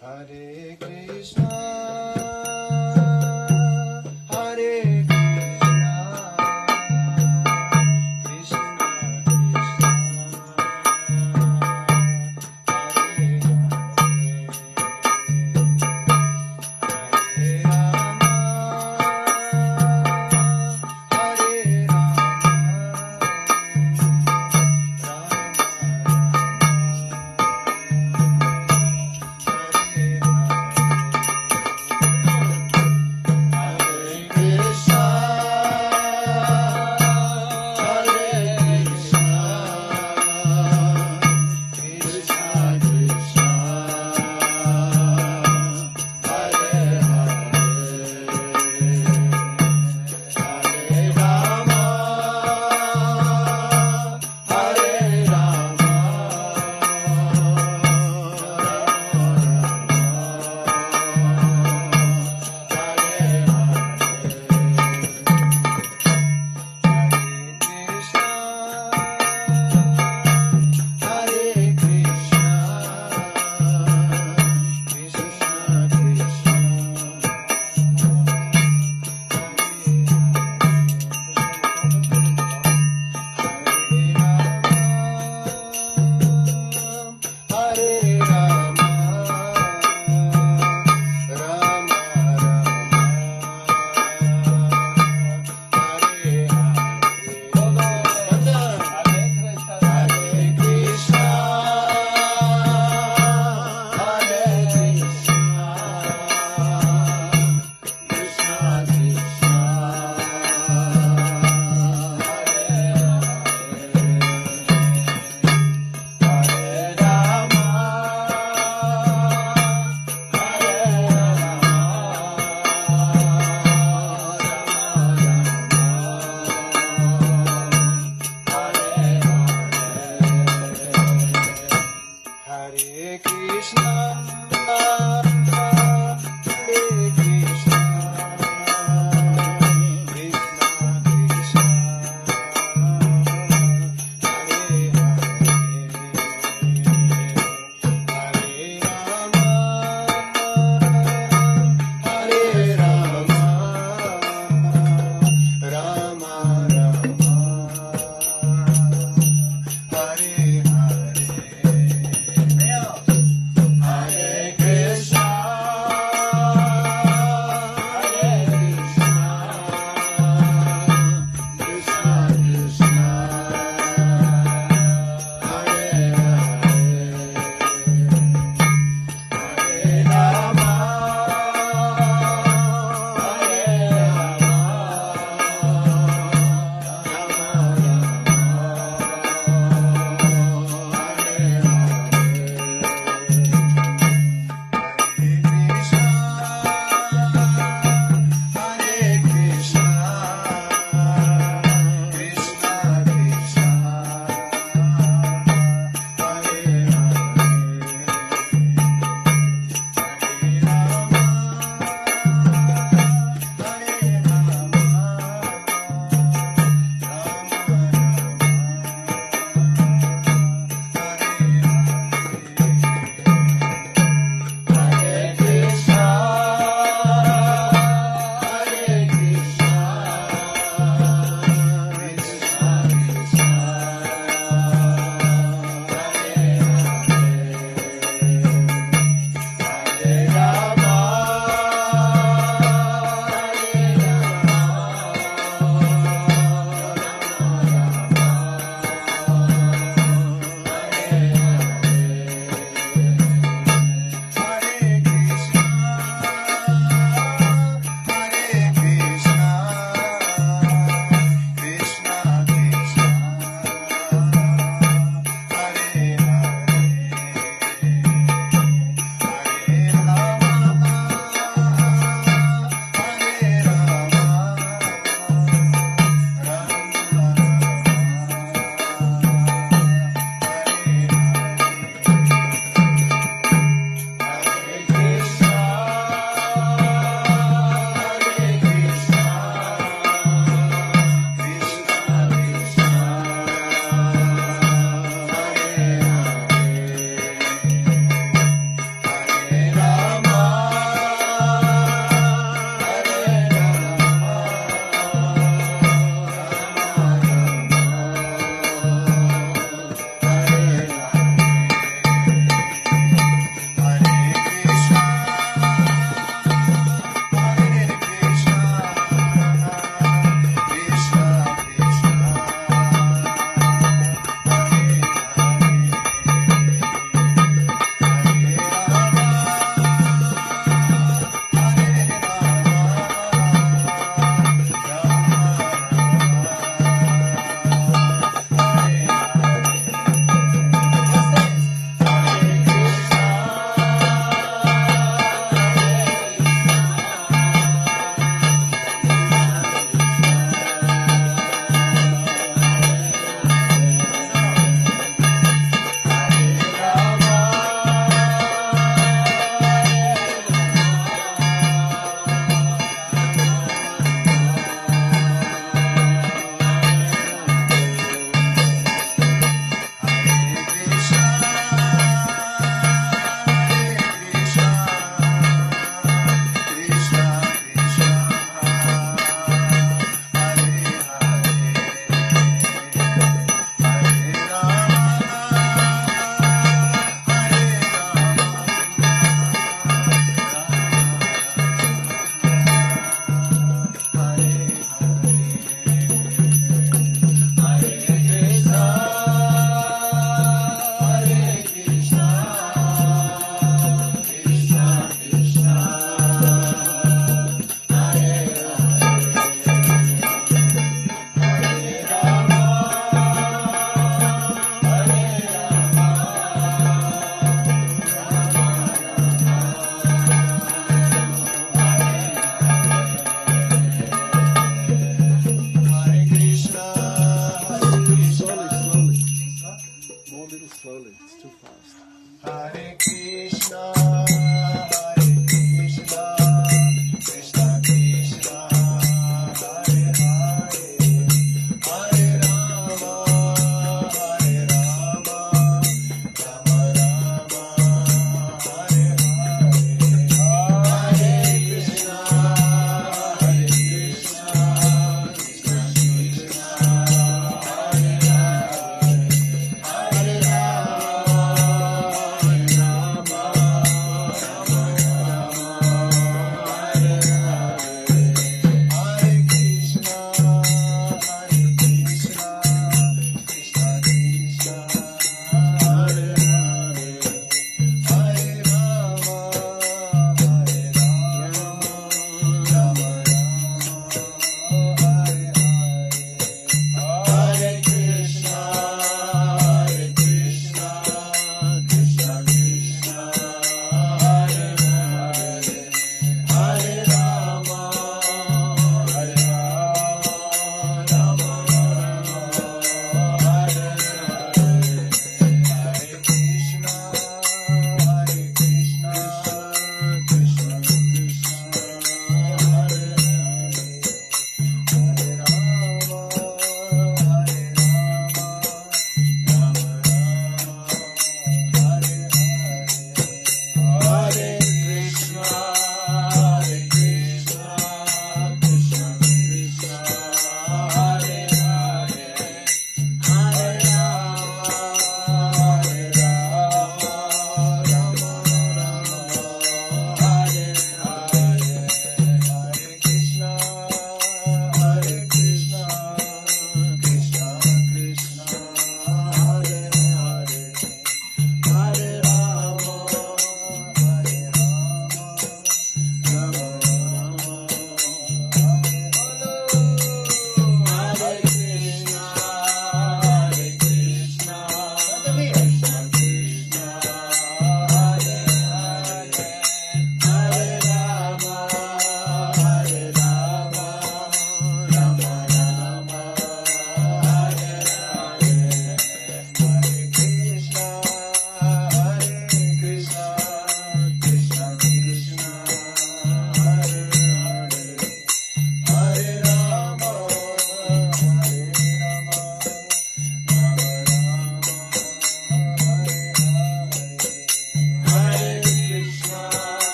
Hare Krishna, Hare Krishna,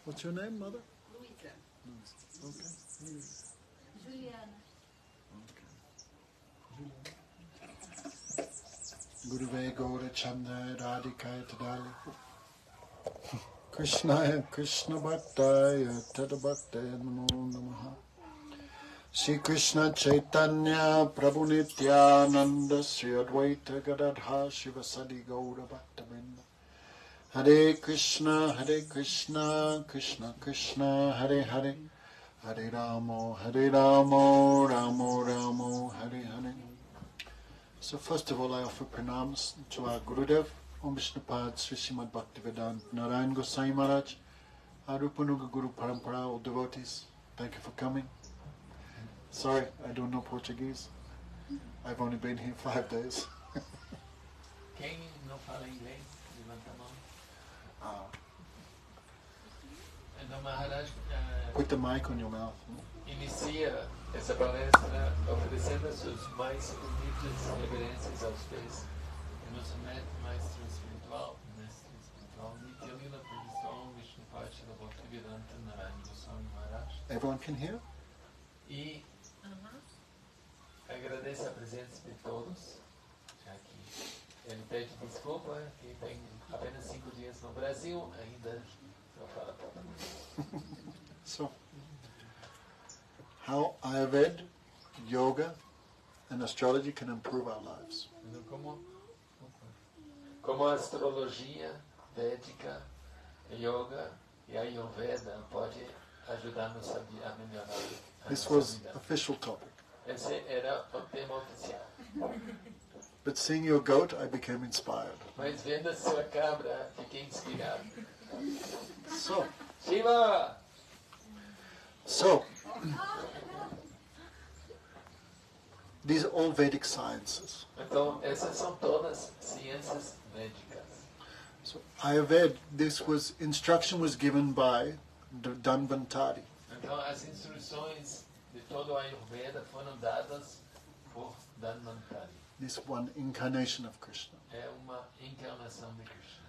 What's your name, mother? Luisa. Okay. Juliana. Guruve Gaura Chandra Radhikaya Tadali Krishnaya Krishna Bhattaya Tadabhattaya Namo Namaha Sri Krishna Chaitanya Prabhu Nityananda Sri Advaita Gadadha Shivasadi Gaura Bhattavrinda Hare Krishna Krishna Krishna Hare Hare Hare Ramo Ramo Ramo Hare Hare. So first of all, I offer pranams to our Gurudev, Om Vishnupad Sri Srimad Bhaktivedanta Narayan Gosai Maharaj, our Rupanuga Guru Parampara, all devotees. Thank you for coming. Sorry, I don't know Portuguese. I've only been here 5 days. Quem não fala inglês, levanta a mão. Então, Maharaj Put the mic on your mouth. inicia essa palestra oferecendo as suas mais humildes reverências aos pés do nosso mestre espiritual, Nityalila Prabhupada Vishnupad Srila Bhaktivedanta Narayan Goswami Maharaj. Everyone can hear? E agradece a presença de todos, já que ele pede desculpa, que tem apenas 5 dias no Brasil, ainda só fala português. So, how Ayurveda, yoga, and astrology can improve our lives. Então, como a astrologia védica, yoga e a Ayurveda pode ajudar-nos a melhorar a This nossa was vida. official topic. Esse era o tema oficial. But seeing your goat, I became inspired. Mas vendo a sua cabra, fiquei inspirado. So, Shiva! these are all Vedic sciences. Então, essas são todas ciências védicas. So Ayurveda, instruction was given by Dhanvantari. Então, as instruções de todo o Ayurveda foram dadas por Dhanvantari. This one incarnation of Krishna. É uma encarnação de Krishna.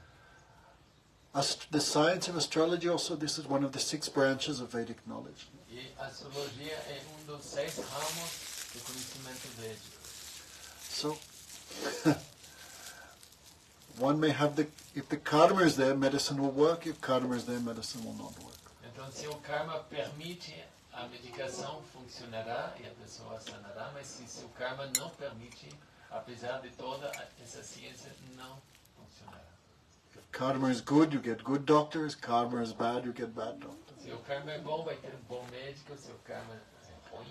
The science of astrology also, this is one of the 6 branches of Vedic knowledge. E a astrologia é dos 6 ramos do conhecimento védico. So, one may have if the karma is there, medicine will work. If karma is there, medicine will not work. Então, se o karma permite, a medicação funcionará e a pessoa sanará, mas se o karma não permite, apesar de toda essa ciência, não funcionará. If karma is good, you get good doctors. If karma is bad, you get bad doctors. Se o karma é bom, vai ter bom médico. Se o karma é ruim,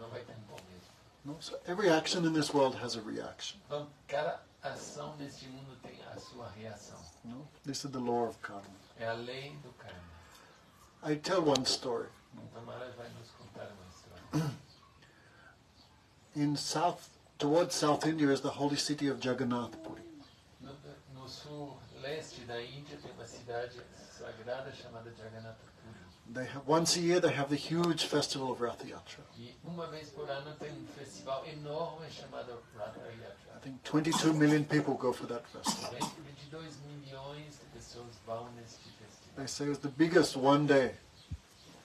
não vai ter bom médico. No? So every action in this world has a reaction. Então, cada ação neste mundo tem a sua reação. No? This is the law of karma. É a lei do karma. I tell one story. Então, Maharaj vai nos contar uma história. Towards South India is the holy city of Jagannath Puri. No sul-leste da Índia tem uma cidade sagrada chamada Jagannath Puri. Once a year they have the huge festival of Rath Yatra. E uma vez por ano tem festival enorme chamado Ratha Yatra. I think 22 million people go for that festival. 22 milhões de pessoas vão neste festival. They say it's the biggest one-day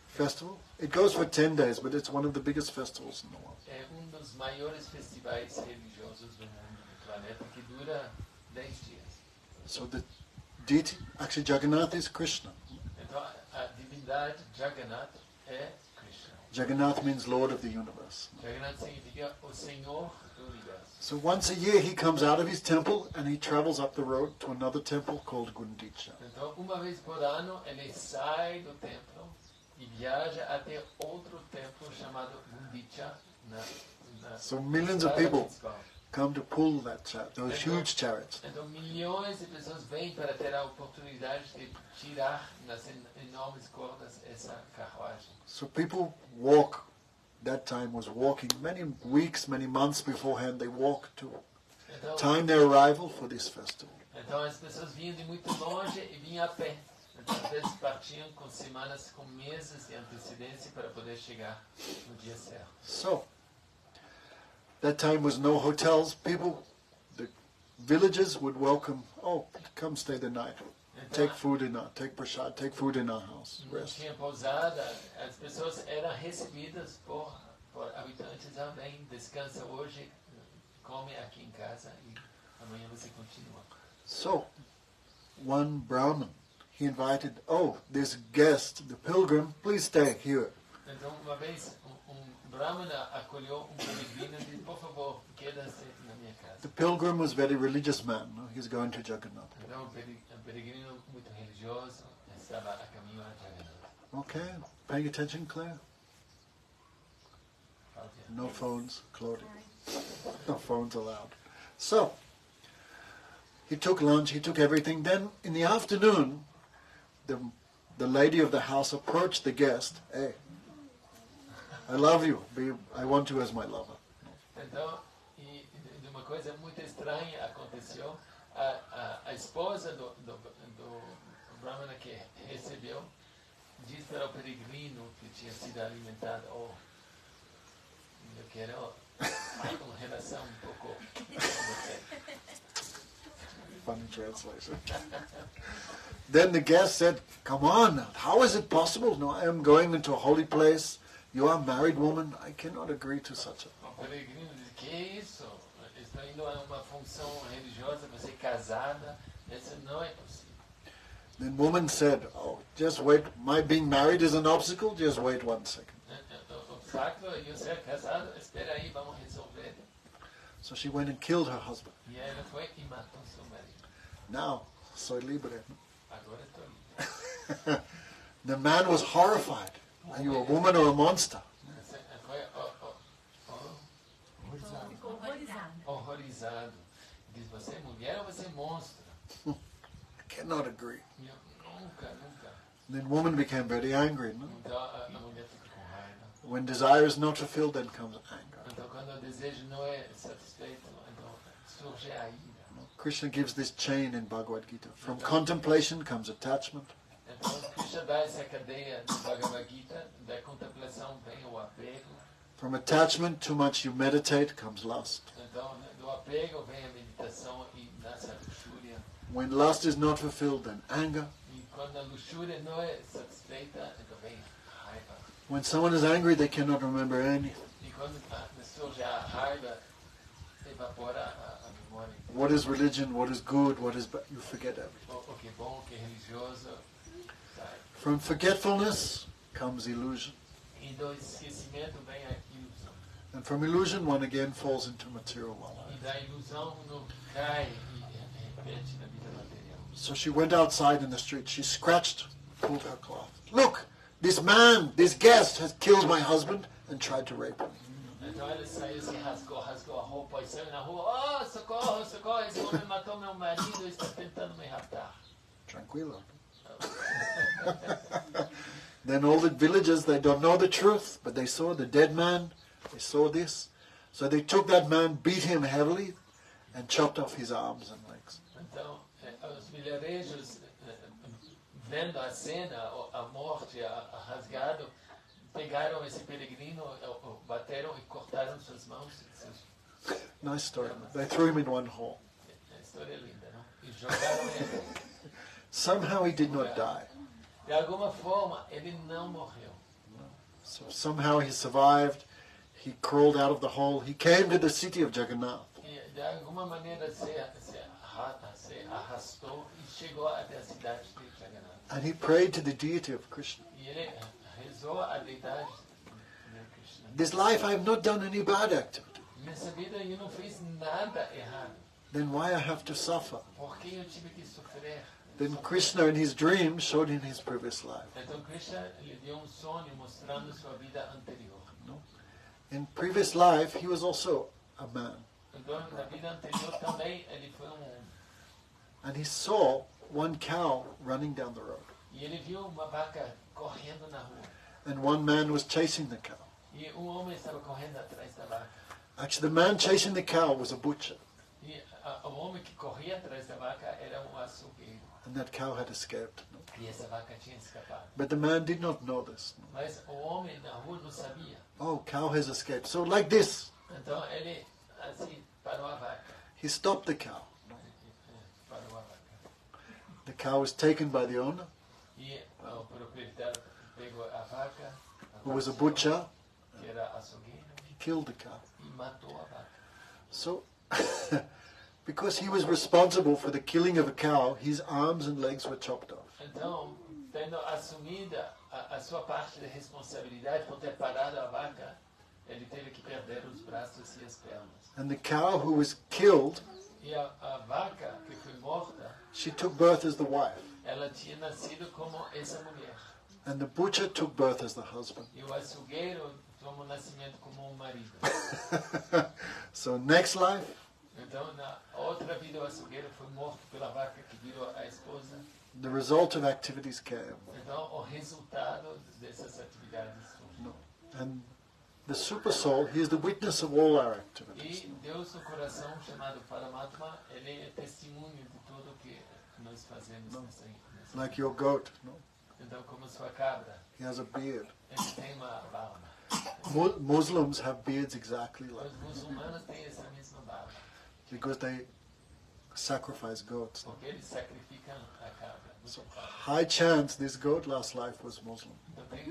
festival. It goes for 10 days, but it's one of the biggest festivals in the world. É dos maiores festivais religiosos do mundo, do planeta, que dura 10 dias. So the deity, actually Jagannath is Krishna. Então a divindade Jagannath é Krishna. Jagannath means Lord of the universe. Jagannath significa o Senhor do universo. So once a year he comes out of his temple and he travels up the road to another temple called Gundicha. Então uma vez por ano ele sai do templo e viaja até outro templo chamado Gundicha. So millions of people come to pull those huge chariots. Então milhões de pessoas vêm para ter a oportunidade de tirar nas enormes cordas essa carruagem. So people walk. That time was walking many weeks, many months beforehand. They walk to time their arrival for this festival. Então as pessoas vinham de muito longe e vinham a pé. Então às vezes partiam com semanas, com meses de antecedência para poder chegar no dia certo. So that time was no hotels. The villages would welcome, oh, come stay the night. take food in our, take prasad, take food in our house. Não Rest. tinha pousada, as pessoas eram recebidas por habitantes, bem, descansa hoje, come aqui em casa e amanhã você continua. So, one Brahmin, he invited, oh, this guest, the pilgrim, please stay here. Então, uma vez, Brahmana acolheu peregrino e disse, por favor, queda-se na minha casa. The pilgrim was a very religious man. No? He's going to Jagannath. Então, peregrino muito religioso estava a caminho a Jagannath. Okay, paying attention, Claire? No phones, Claudia. No phones allowed. So, he took lunch, he took everything. Then, in the afternoon, the lady of the house approached the guest. Hey, I love you. I want you as my lover. Então, e uma coisa muito estranha aconteceu. A esposa do Brahmana que recebeu disse para o peregrino que tinha sido alimentado, oh, eu quero uma relação pouco com você. Funny translation. Then the guest said, come on, how is it possible? No, I am going into a holy place. You are a married woman. I cannot agree to such a... O peregrino disse, que isso? Estou indo a uma função religiosa, você é casada, isso não é possível. Then woman said, oh, just wait. My being married is an obstacle. Just wait 1 second. O obstáculo é eu ser casado, espera aí, vamos resolver. So she went and killed her husband. E ela foi e matou seu marido. Now, soy libre. Agora estou livre. The man was horrified. Are you a woman or a monster? Foi horrorizado. Diz, você é mulher ou você é monstro? I cannot agree. E eu, nunca. Then woman became very angry. No? Então a mulher fica com raiva. When desire is not fulfilled, then comes anger. Então quando o desejo não é satisfeito, então surge a ira. Krishna gives this chain in Bhagavad Gita. From contemplation comes attachment. Então Krishna dá essa cadeia do Bhagavad Gita, da contemplação vem o apego. From attachment, too much you meditate, comes lust. Então do apego vem a meditação e nasce a luxúria. When lust is not fulfilled, then anger. E quando a luxúria não é satisfeita, então vem a raiva. When someone is angry, they cannot remember anything. E quando surge a raiva, evapora a memória. What is religion? What is good? What is bad? You forget everything. O que é bom, o que é religioso, sai. From forgetfulness comes illusion. E do esquecimento vem a ilusão. And from illusion, one again falls into material life. E da ilusão não cai e repete na vida material. So she went outside in the street. She scratched, pulled her cloth. Look, this man, this guest has killed my husband and tried to rape him. Então ela saiu, se rasgou a roupa e saiu na rua. Oh, socorro, socorro, esse homem matou meu marido e está tentando me raptar. Tranquilo. Then all the villagers, they don't know the truth, but they saw the dead man, they saw this. So they took that man, beat him heavily, and chopped off his arms and legs. Então, os vilarejos, vendo a cena, a morte, a rasgado, pegaram esse peregrino, bateram e cortaram suas mãos. Nice story. They threw him in one hole. A história é linda, não? E jogaram ele. Somehow he did not die. De alguma forma, ele não morreu. So somehow he survived. He crawled out of the hole. He came to the city of Jagannath. E de alguma maneira se arrastou e chegou até a cidade de Jagannath. And he prayed to the deity of Krishna. E ele rezou a deidade de Krishna. This life I have not done any bad activity. Nessa vida eu não fiz nada errado. Then why I have to suffer? Por que eu tive que sofrer? Then Krishna in his dream showed in his previous life. Então Krishna lhe deu sonho mostrando sua vida anterior. In previous life he was also a man. Então na vida anterior também ele foi homem. And he saw one cow running down the road. E ele viu uma vaca correndo na rua. And one man was chasing the cow. E homem estava correndo atrás da vaca. Actually, the man chasing the cow was a butcher. E o homem que corria atrás da vaca era açougueiro. And that cow had escaped. E essa vaca tinha escapado. But the man did not know this. Mas o homem na rua não sabia. Oh, cow has escaped. So like this, Então ele assim parou a vaca. he stopped the cow. Parou a vaca. The cow was taken by the owner, E o proprietário pegou a vaca, who was a butcher. que era açougueiro, He killed the cow. e matou a vaca. So, because he was responsible for the killing of a cow, his arms and legs were chopped off. Então, tendo assumida a sua parte de responsabilidade por ter parado a vaca, ele teve que perder os braços e as pernas. And the cow who was killed, E a vaca que foi morta, she took birth as the wife. ela tinha nascido como essa mulher. And the butcher took birth as the husband. E o açougueiro tomou nascimento como um marido. So next life, Então, na outra vida, o açougueiro foi morto pela vaca que virou a esposa. the result of activities came. Então, o resultado dessas atividades surgiu. And the super soul, he is the witness of all our activities. E Deus no coração, chamado Paramatma, ele é testemunho de tudo que nós fazemos nessa. Like your goat, no? Então, como sua cabra, He has a beard. ele tem uma barba. Muslims have beards exactly like Os muçulmanos têm essa mesma barba, because they sacrifice goats. porque eles sacrificam a cabra. So high chance this goat last life was Muslim. Então, tem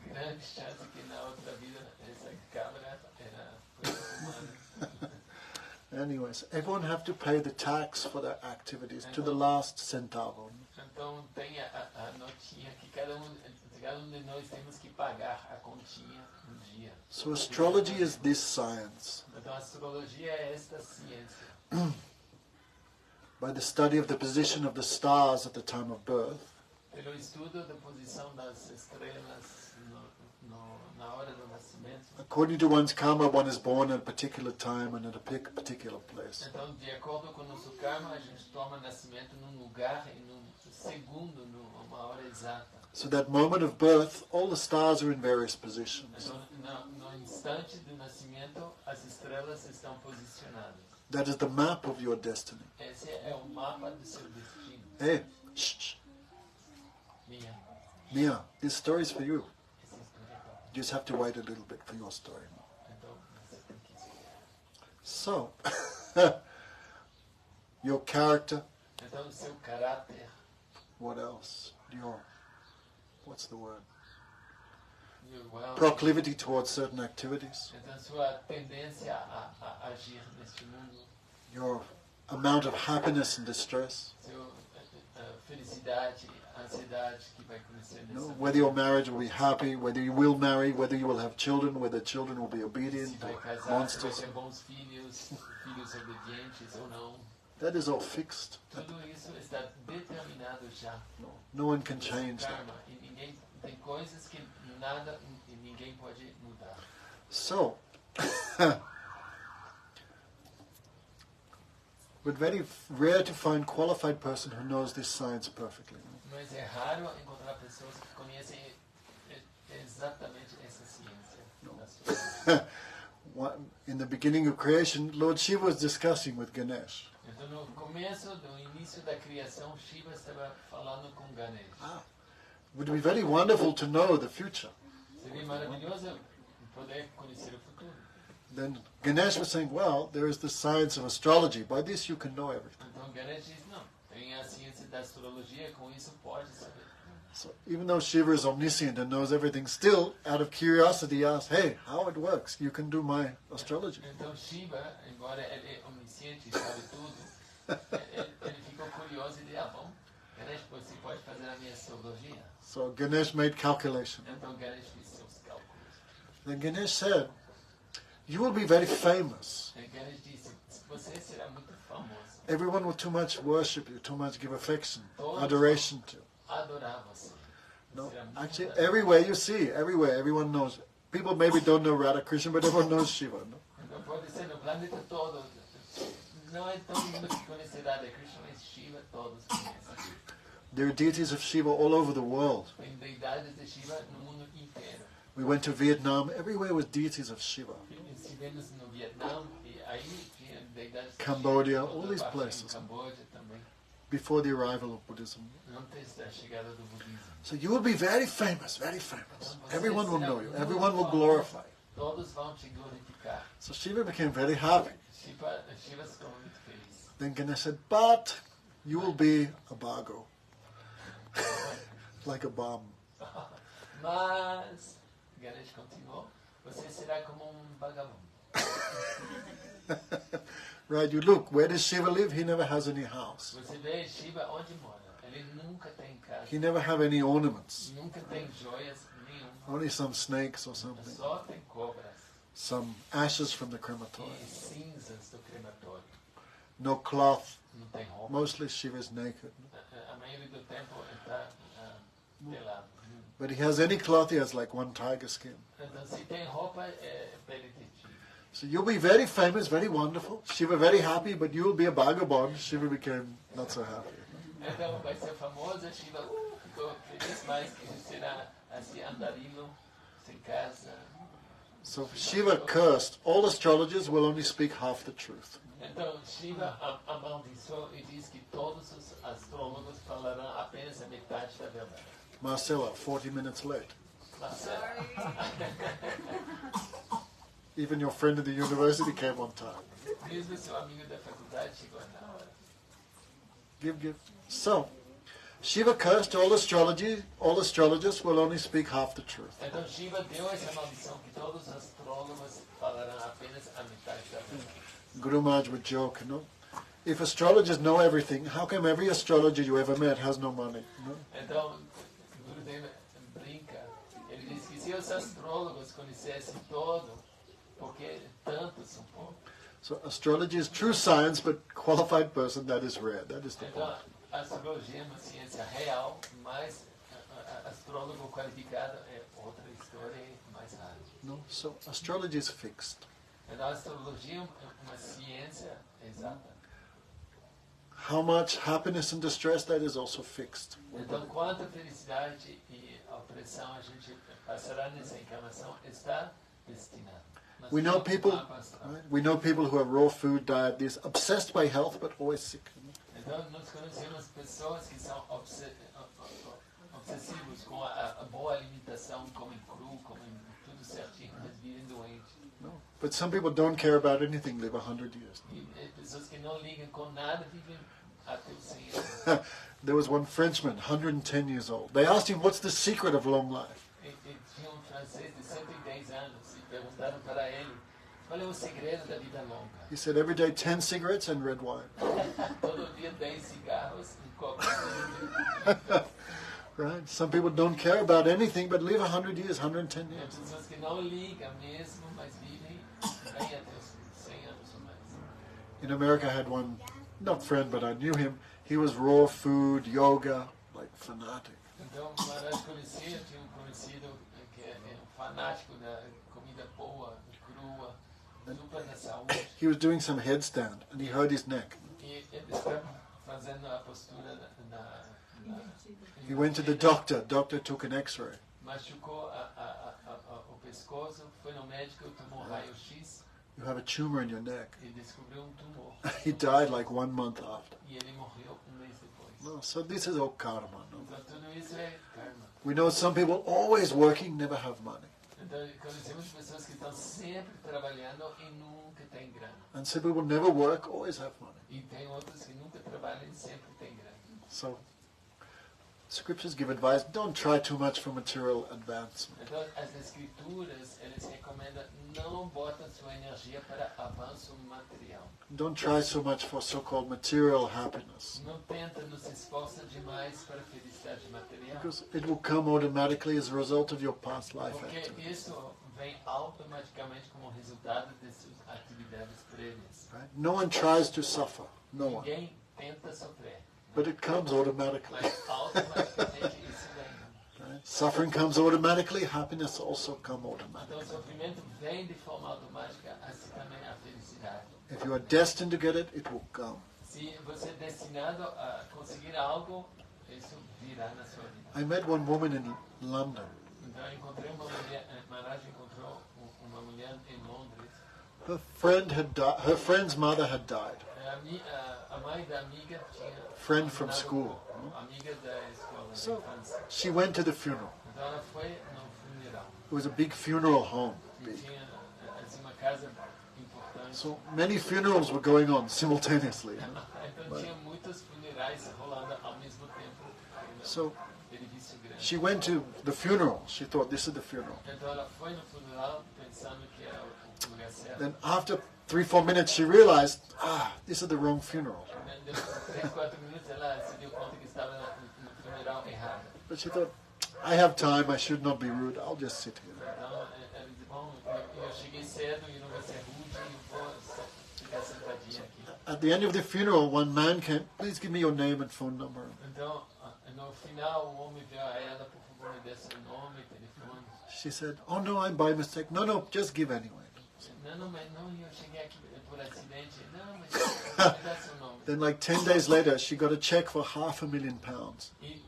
grande chance que na outra vida essa cabra foi muçulmana. Anyways, everyone have to pay the tax for their activities to the last centavo. Então, tem a notinha que cada um de nós temos que pagar a continha um dia. So astrology is this science. Então, a astrologia é esta ciência. By the study of the position of the stars at the time of birth, Pelo estudo da posição das estrelas na hora do nascimento. according to one's karma, one is born at a particular time and at a particular place. Então, de acordo com o nosso karma, a gente toma nascimento num lugar e num segundo, numa hora exata. So that moment of birth, all the stars are in various positions. Então, no instante do nascimento, as estrelas estão posicionadas. That is the map of your destiny. Esse é o mapa do seu destino. Hey, shh, Minha. Mia, this story is for you. Essa história é tua. You just have to wait a little bit for your story. Então, você tem que esperar. So, your character, Então, o seu caráter, what else? What's the word? well, Proclivity towards certain activities, então, sua tendência a agir neste mundo, your amount of happiness and distress, seu felicidade, ansiedade que vai conhecer nessa vida. whether your marriage will be happy, whether you will marry, whether you will have children, whether children will be Se obedient vai or casar, se vai monsters. ter bons filhos, filhos obedientes ou não. That is all fixed. Tudo isso está determinado já. No one can change that. Karma. E ninguém, tem coisas que nada e ninguém pode mudar. So, but very rare to find qualified person who knows this science perfectly. Mas é raro encontrar pessoas que conhecem exatamente essa ciência. da sua- In the beginning of creation, Lord Shiva was discussing with Ganesh. Então, no começo do início da criação, Shiva estava falando com Ganesh. It would be very wonderful to know the future. Seria maravilhoso poder conhecer o futuro. Then Ganesh was saying, well, there is the science of astrology. By this you can know everything. Então, Ganesh diz, não, tem a ciência da astrologia, com isso pode saber. So even though Shiva is omniscient and knows everything, still, out of curiosity, he asked, hey, how it works? You can do my astrology. Então, Shiva, embora ele é omnisciente e sabe tudo, ele ficou curioso e disse, bom, Ganesh, você pode fazer a minha astrologia? So Ganesh made calculation. Então, Ganesh fez seus cálculos. Then Ganesh said, you will be very famous. E Ganesh disse, você será muito famoso. Everyone will too much worship you, too much give affection, Todos adoration to you. adorar você. No, Será muito actually, adorado. everywhere you see, everywhere, everyone knows. People maybe don't know Radha Krishna, but everyone knows Shiva. No? Então, pode ser no planeta todo. Não é todo mundo que conhece Radha Krishna, mas Shiva todos conhecem. There are deities of Shiva all over the world. Tem deidades de Shiva no mundo inteiro. We went to Vietnam, everywhere was deities of Shiva. Estivemos no Vietnã e aí tinha deidades de Cambodia, Shiva, all toda these parte, places. Em Camboja também, Before the arrival of Buddhism. antes da chegada do budismo. So you will be very famous, very famous. Então, você Everyone will será know you. muito Everyone will famoso. glorify you. Todos vão te glorificar. So Shiva became very happy. Shiva ficou muito feliz. Then Ganesh said, but you will be a Bhago. like a bomb. Mas, Ganesh continuou, você será como vagabundo. Right, you look, where does Shiva live? He never has any house. Você vê Shiva onde mora. Ele nunca tem casa. He never have any ornaments. Nunca tem joias nenhuma. Only some snakes or something. Só tem cobras. Some ashes from the E crematorium. cinzas do crematório. No cloth. Não tem roupa. Mostly Shiva's naked. A maioria do tempo está pelado. But he has any cloth, he has like one tiger skin. Então, se tem roupa, é pele de tigre. So you'll be very famous, very wonderful. Shiva very happy, but you'll be a vagabond. Shiva became not so happy. Então, vai ser famoso, Shiva ficou feliz, mas que será assim, andarilho, sem casa. So Shiva cursed. All astrologers will only speak half the truth. Então, Shiva amaldiçoou e diz que todos os astrólogos falarão apenas a metade da verdade. Marcella, 40 minutes late. Marcelo, Even your friend at the university came on time. mesmo seu amigo da faculdade chegou na hora. Give. So, Shiva cursed all astrology. All astrologers will only speak half the truth. Então, Shiva deu essa maldição que todos os astrólogos falarão apenas a metade da verdade. Guru Maharaj would joke, if astrologers know everything, how come every astrologer you ever met has no money? Então, Gurudeva brinca, ele diz que se os astrólogos conhecessem todo, porque tantos são poucos. So astrology is true science, but qualified person, that is rare. That is the Então, point. a astrologia é uma ciência real, mas astrólogo qualificado é outra história e mais rara. So astrology is fixed. Então, a astrologia é uma ciência exata. How much happiness and distress, that is also fixed. Então, quanta felicidade e opressão a gente passará nessa encarnação está destinado. Nós We know temos people, um mapa astral. right? We know people who have raw food diet, these obsessed by health, but always sick. Então, nós conhecemos pessoas que são obsessivos com a boa alimentação, comem cru, comem tudo certinho, mas vivem doentes. But some people don't care about anything, live 100 years. E pessoas que não ligam com nada vivem até os 100 anos. There was one Frenchman, 110 years old. They asked him, what's the secret of long life? E tinha francês de 110 anos e perguntaram para ele qual é o segredo da vida longa. He said, every day 10 cigarettes and red wine. Todo dia 10 cigarros e copo de vinho. Right? Some people don't care about anything, but live 100 years, 110 Tem years. pessoas que não ligam mesmo, mas vivem bem até os 100 anos ou mais. In America, I had one, not friend, but I knew him. He was raw food, yoga, like fanatic. Então, Maharaj conhecia, tinha conhecido que é fanático da comida boa, crua, super da saúde. He was doing some headstand, and he hurt his neck. E ele estava fazendo a postura na He went to the doctor. Doctor took an X-ray. machucou o pescoço, foi no médico, tomou raio-x You have a tumor in your neck. e descobriu tumor. He died like 1 month after. E ele morreu mês depois. No, so this is all karma. No? Então tudo isso é karma. We know some people always working, never have money. Então conhecemos pessoas que estão sempre trabalhando e nunca têm grana. And some people never work, always have money. E tem outros que nunca trabalham e sempre têm grana. So scriptures give advice, don't try too much for material advancement. Então, as escrituras, eles recomendam não bota sua energia para avanço material. Don't try so much for so-called material happiness, Não tenta, não se esforça demais para a felicidade material. because it will come automatically as a result of your past life Porque activity. isso vem automaticamente como resultado de suas atividades prévias. Right? No one tries to suffer, no one. Ninguém tenta sofrer, But it comes automatically. mas automaticamente isso vem. Right? Suffering comes automatically, happiness also comes Então automatically. o sofrimento vem de forma automática, assim também a felicidade. If you are destined to get it, it will come. Se você é destinado a conseguir algo, isso virá na sua vida. I met one woman in London. Então eu encontrei uma mulher, Maharaj encontrou uma mulher em Londres. Her friend's mother had died. A mãe da amiga tinha Friend from school. amiga da escola So da infância. she went to the funeral. Então ela foi no funeral. It was a big funeral home. E Big. tinha assim, uma casa importante. So many funerals were going on simultaneously. Então tinha muitos funerais rolando ao mesmo tempo So edifício grande. she went to the funeral. She thought, this is the funeral. Então ela foi no funeral pensando que era o lugar certo. Then after 3-4 minutes, she realized, this is the wrong funeral. Depois de 3-4 minutos ela se deu conta que estava no funeral errado. But she thought, I have time. I should not be rude. I'll just sit here. Então ela disse, bom, eu cheguei cedo e não vou ser rude, eu vou ficar sentadinha aqui. At the end of the funeral, one man came, please give me your name and phone number. Então, no final, o homem veio a ela, por favor, me dê seu nome, telefone. She said, oh no, I'm by mistake. No, just give anyway. Não, mas não, eu cheguei aqui por acidente. Não, mas me dá seu nome. Then like 10 days later, she got a check for £500,000. E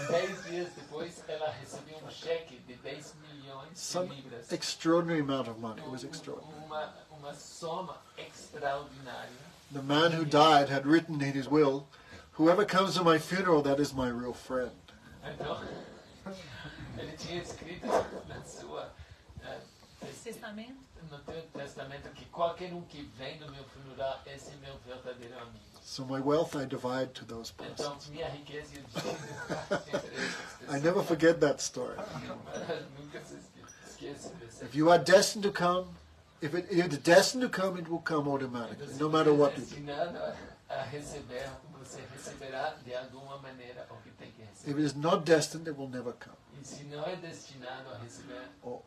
10 dias depois, ela recebeu cheque de 10 milhões de Some libras. extraordinary amount of money. It was extraordinary. Uma soma extraordinária. The man who died had written in his will, whoever comes to my funeral, that is my real friend. Então, ele tinha escrito na sua Testamento. no teu testamento que qualquer que vem no meu funeral, esse é meu verdadeiro amigo. So my wealth I divide to those Então, persons. minha riqueza eu divido. I never forget that story. Nunca se esqueça dessa. If you are destined to come, if it's destined to come, it will come automatically, no matter what you do. Destinado a receber, você receberá de alguma maneira o que tem que receber. If it is not destined, it will never come. E se não é destinado a receber, Or,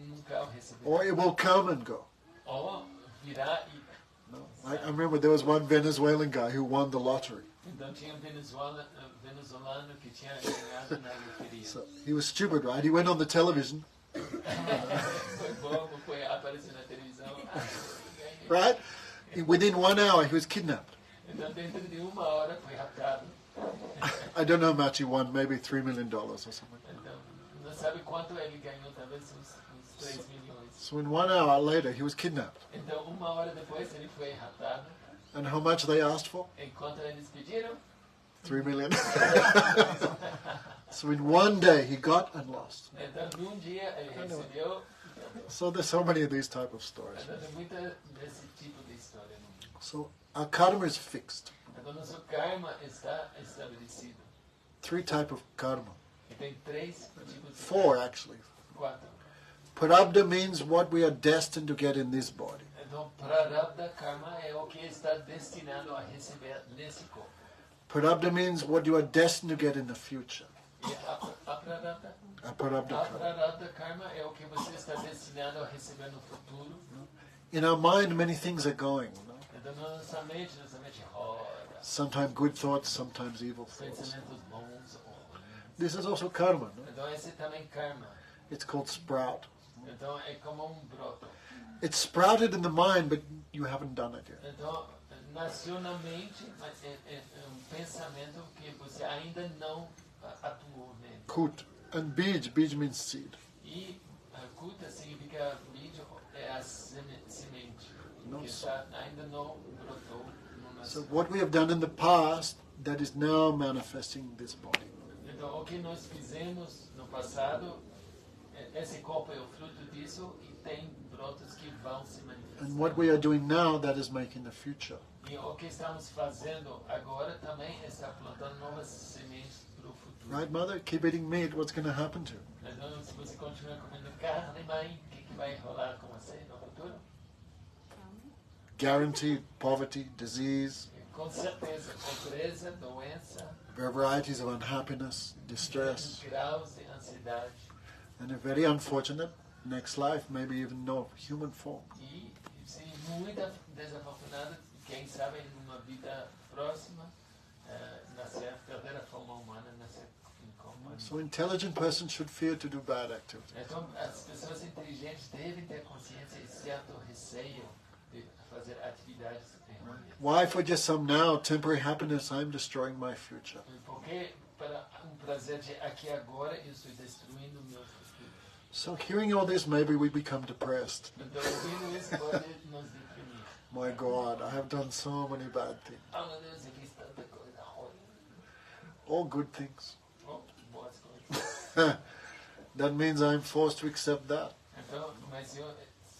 nunca o receberá. or it will come and go. Ou virá e... No. I remember there was one Venezuelan guy who won the lottery. Então tinha um venezuelano que tinha ganhado na loteria. So he was stupid, right? He went on the television, Foi bobo, foi aparecer na televisão. right? Within 1 hour, he was kidnapped. Então dentro de uma hora foi raptado. I don't know how much he won, maybe $3 million or something. Então não sabe quanto ele ganhou, talvez uns 3 milhões. So in 1 hour later, he was kidnapped. Então uma hora depois ele foi raptado. And how much they asked for? Enquanto eles pediram, $3 million. So in 1 day, he got and lost. então num dia ele recebeu. So there's so many of these type of stories. Então tem muita desse tipo de história no mundo. So our karma is fixed. Então nosso karma está estabelecido. 3 type of karma. E tem 3 tipos de 4 actually. 4. Prarabdha means what we are destined to get in this body. Então, prarabdha karma é o que está destinado a receber nesse corpo. Prarabdha means what you are destined to get in the future. E a prarabdha? Prarabdha A karma. prarabdha karma é o que você está destinado a receber no futuro. In our mind, many things are going. Então, na nossa mente roda. Sometimes good thoughts, sometimes evil thoughts. Pensamentos bons ou ruins. This is also karma. Então, esse também karma. It's called sprout. Então, é como broto. It's sprouted in the mind, but you haven't done it yet. Então, nasceu na mente, mas é pensamento que você ainda não atuou nele. Kut. And bij means seed. E kuta significa vídeo, é a semente, que está, ainda não brotou. Não So nasceu. what we have done in the past, that is now manifesting in this body. Então, o que nós fizemos no passado, esse corpo é o fruto disso e tem brotos que vão se manifestar. And what we are doing now, that is making the future. E o que estamos fazendo agora também está plantando novas sementes para o futuro. Right, mother? Keep eating meat, what's going to happen to you? Então, se você continuar comendo carne, mãe, o que vai rolar com você no futuro? Guaranteed poverty, disease, Com certeza, pobreza, doença, varieties of unhappiness, distress, graus de ansiedade. and if very unfortunate, next life, maybe even no human form. E, se muito desafortunado, quem sabe numa vida próxima, nascer, perder a forma humana, nascer como So intelligent persons should fear to do bad activities. Então, as pessoas inteligentes devem ter consciência e certo receio de fazer atividades errôneas. Why for just some now temporary happiness I'm destroying my future? Porque para prazer de aqui agora eu estou destruindo o meu futuro. So hearing all this, maybe we become depressed. Então, ouvindo isso pode nos deprimir. My God, I have done so many bad things. Ah, meu Deus, eu fiz tanta coisa ruim. All good things. Oh, boas coisas. That means I'm forced to accept that. Então, mas eu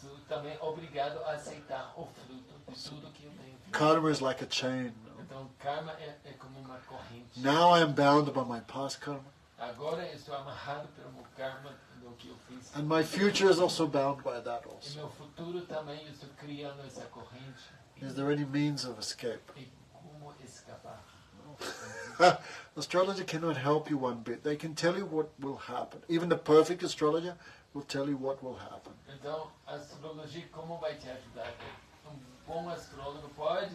sou também obrigado a aceitar o fruto de tudo que eu tenho feito. Karma is like a chain. Então, Então, karma é como uma corrente. Now I am bound by my past karma. Agora eu estou amarrado pelo meu karma do que eu fiz. And my future is also bound by that E also. meu futuro também, eu estou criando essa corrente. Is there any means of escape? E como escapar? Astrology cannot help you one bit. They can tell you what will happen. Even the perfect astrologer will tell you what will happen. Então, a astrologia como vai te ajudar? Bom astrólogo pode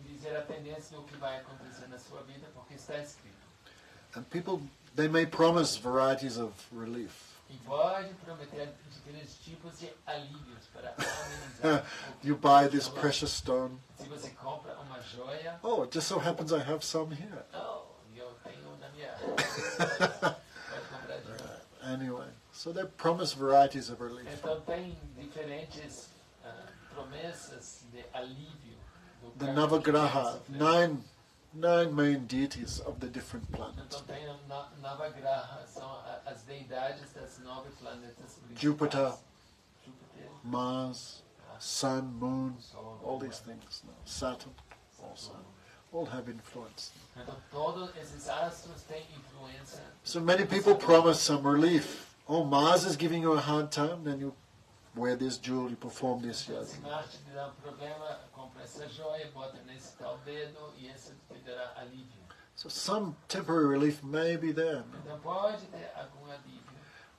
dizer a tendência do que vai acontecer na sua vida, porque está escrito. And people, they may promise varieties of relief. E pode prometer diferentes tipos de alívios para amenizar. You buy this precious stone. Se você compra uma joia, Oh, it just so happens I have some here. eu tenho na minha pode comprar de novo. Anyway, so they promise varieties of relief. Então tem diferentes promessas de alívio. Do The karma Navagraha, que vai sofrer. nine main deities of the different planets. Então tem a Navagraha, são as deidades das 9 planetas principais. Jupiter, Júpiter, Mars, Sun, Moon, Sol, all these things. No, Saturn also. All have influence. Então todos esses astros têm influência. So many people promise some relief. Oh, Mars is giving you a hard time, then you wear this jewel, you perform this Então, se yajna. Marte te dá problema, compra essa joia, bota nesse tal dedo e esse te dará alívio. So some temporary relief may be there, Então pode ter algum alívio,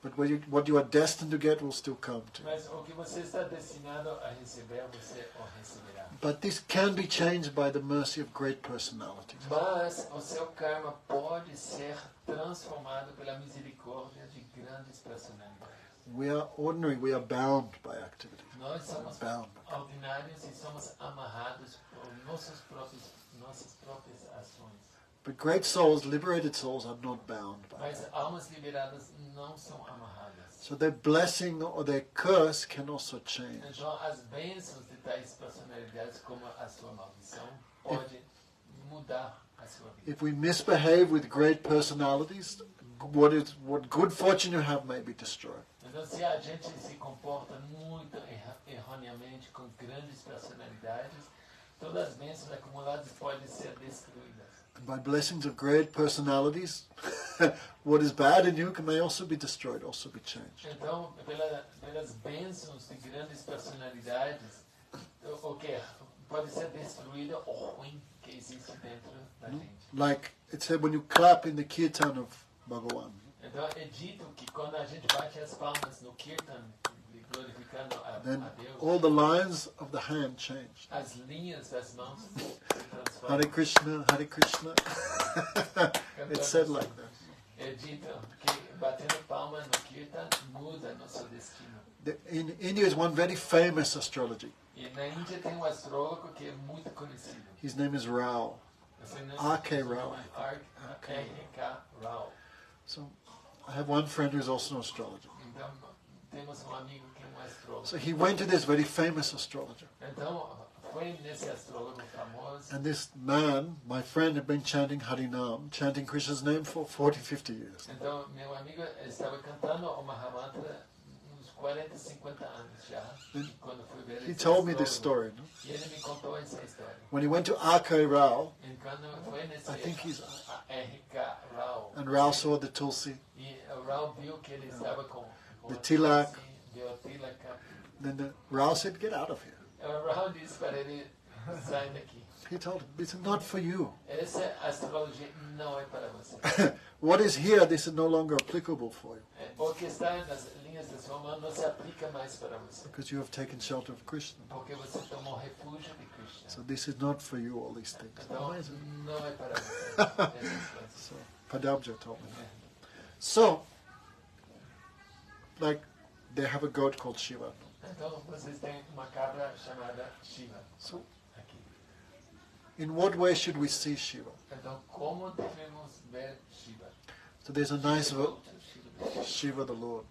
but what you are destined to get will still come to you. mas o que você está destinado a receber, você o receberá. But this can be changed by the mercy of great personalities. Mas o seu karma pode ser transformado pela misericórdia de grandes personalidades. We are ordinary, we are bound by activity. Nós somos Bound. ordinários e somos amarrados por nossas próprias ações. But great souls, liberated souls, are not bound by Mas it. almas liberadas não são amarradas. So their blessing or their curse can also change. Então, as bênçãos de tais personalidades, como a sua maldição, pode mudar a sua vida. If we misbehave with great personalities, what good fortune you have may be destroyed. Então, se a gente se comporta muito erroneamente com grandes personalidades, todas as bênçãos acumuladas podem ser destruídas. And by blessings of great personalities, what is bad in you may also be destroyed, also be changed. Então, pelas bênçãos de grandes personalidades, o que pode ser destruído ou ruim que existe dentro da gente. Like it said when you clap in the kirtan of Bhagavan, Então, é dito que quando a gente bate as palmas no kirtan, glorificando then a Deus, all the lines of the hand change. as linhas das mãos se transformam. Hare Krishna, Hare Krishna. It's said like that. É dito que batendo palma no kirtan muda nosso destino. In India is one very famous astrology. E na Índia tem um astrólogo que é muito conhecido. His name is Rao. R.K. Rao. R.K. Rao. So I have one friend who's also an astrologer. Então, temos um amigo que é um astrólogo. So he went to this very famous astrologer. Então, foi nesse astrólogo famoso. And this man, my friend, had been chanting Harinam, chanting Krishna's name for 40, 50 years. Então, meu amigo estava cantando o Mahamantra uns 40, 50 anos já. E quando fui ver He esse told me this astrólogo, story. No? E ele me contou essa história. When he went to R.K. Rao, E quando foi nesse I think he's- R.K. Rao. and Rao saw the Tulsi, E o Rao viu que ele estava com The a tilak. Tulsi, viu a tilaka. then the Rao said, "Get out of here." O Rao disse para ele, sai daqui. He told him, "It's not for you. Essa astrologia não é para você. What is here, this is no longer applicable for you O que está nas linhas da sua mão não se aplica mais para você. because you have taken shelter of Krishna. Porque você tomou refúgio de Krishna. So this is not for you, all these things." Então, Amazing. não é para você. essas coisas. So Padabja told me that. So, like, they have a goat called Shiva. Então, vocês têm uma cabra chamada Shiva. So, Aqui. in what way should we see Shiva? Então, como devemos ver Shiva? So there's a nice verse, Shiva. Shiva the Lord.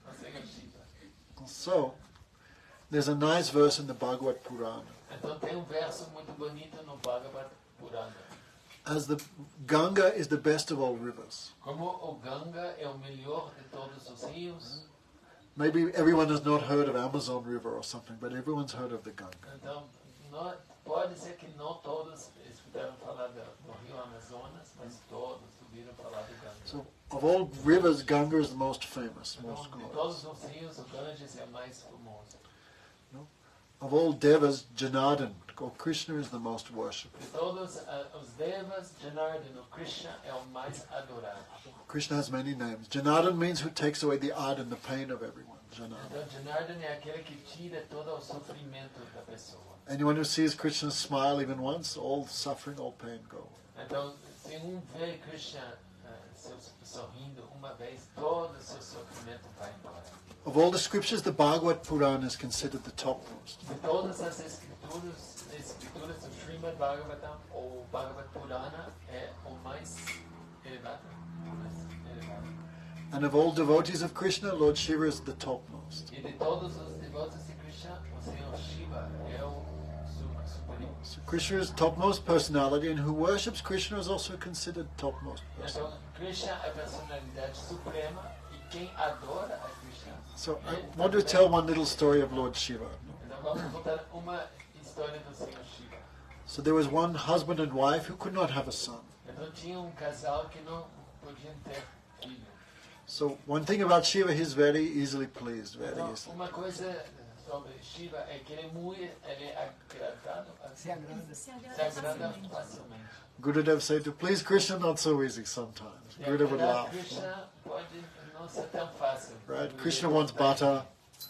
Você é Shiva. So, there's a nice verse in the Bhagavad Purana. Então, tem um verso muito bonito no Bhagavad Purana. As the Ganga is the best of all rivers. Como o Ganga é o melhor de todos os rios, Maybe everyone has not heard of Amazon River or something, but everyone's heard of the Ganga. então pode ser que não todos escutaram falar do rio Amazonas, mas todos ouviram falar do Ganges. So, of all rivers, Ganga is the most famous, Então, most de glorious. todos os rios, o Ganges é o mais famoso. Of all devas, Janardhan, or Krishna, is the most worshipped. De todos os devas, Janardhan, o Krishna, é o mais adorado. Krishna has many names. Janardhan means who takes away the ard and the pain of everyone. Janardhan. Então, Janardhan é aquele que tira todo o sofrimento da pessoa. Anyone who sees Krishna smile even once, all suffering, all pain go away. Então, se vê Krishna sorrindo uma vez, todo o seu sofrimento vai embora. Of all the scriptures, the Bhagavad Purana is considered the topmost. De todas as escrituras do Srimad Bhagavatam, o Bhagavad Purana é o mais elevado. And of all devotees of Krishna, Lord Shiva is the topmost. E de todos os devotos de Krishna, o Senhor Shiva é o superior. So Krishna is topmost personality, and who worships Krishna is also considered topmost person. Então, Krishna é a personalidade suprema e quem adora a Krishna. So I want to tell one little story of Lord Shiva. Então, vamos contar uma história do Senhor Shiva. So there was one husband and wife who could not have a son. Então, tinha casal que não podiam ter filho. So one thing about Shiva, he's very easily pleased, very Então, easily. uma coisa sobre Shiva é que ele é agradado, Se agrada. Se se agrada facilmente. facilmente. Gurudev said to please Krishna, not so easy sometimes. E Gurudev would agradar laugh. Krishna pode não ser tão fácil. Right? Krishna wants butter.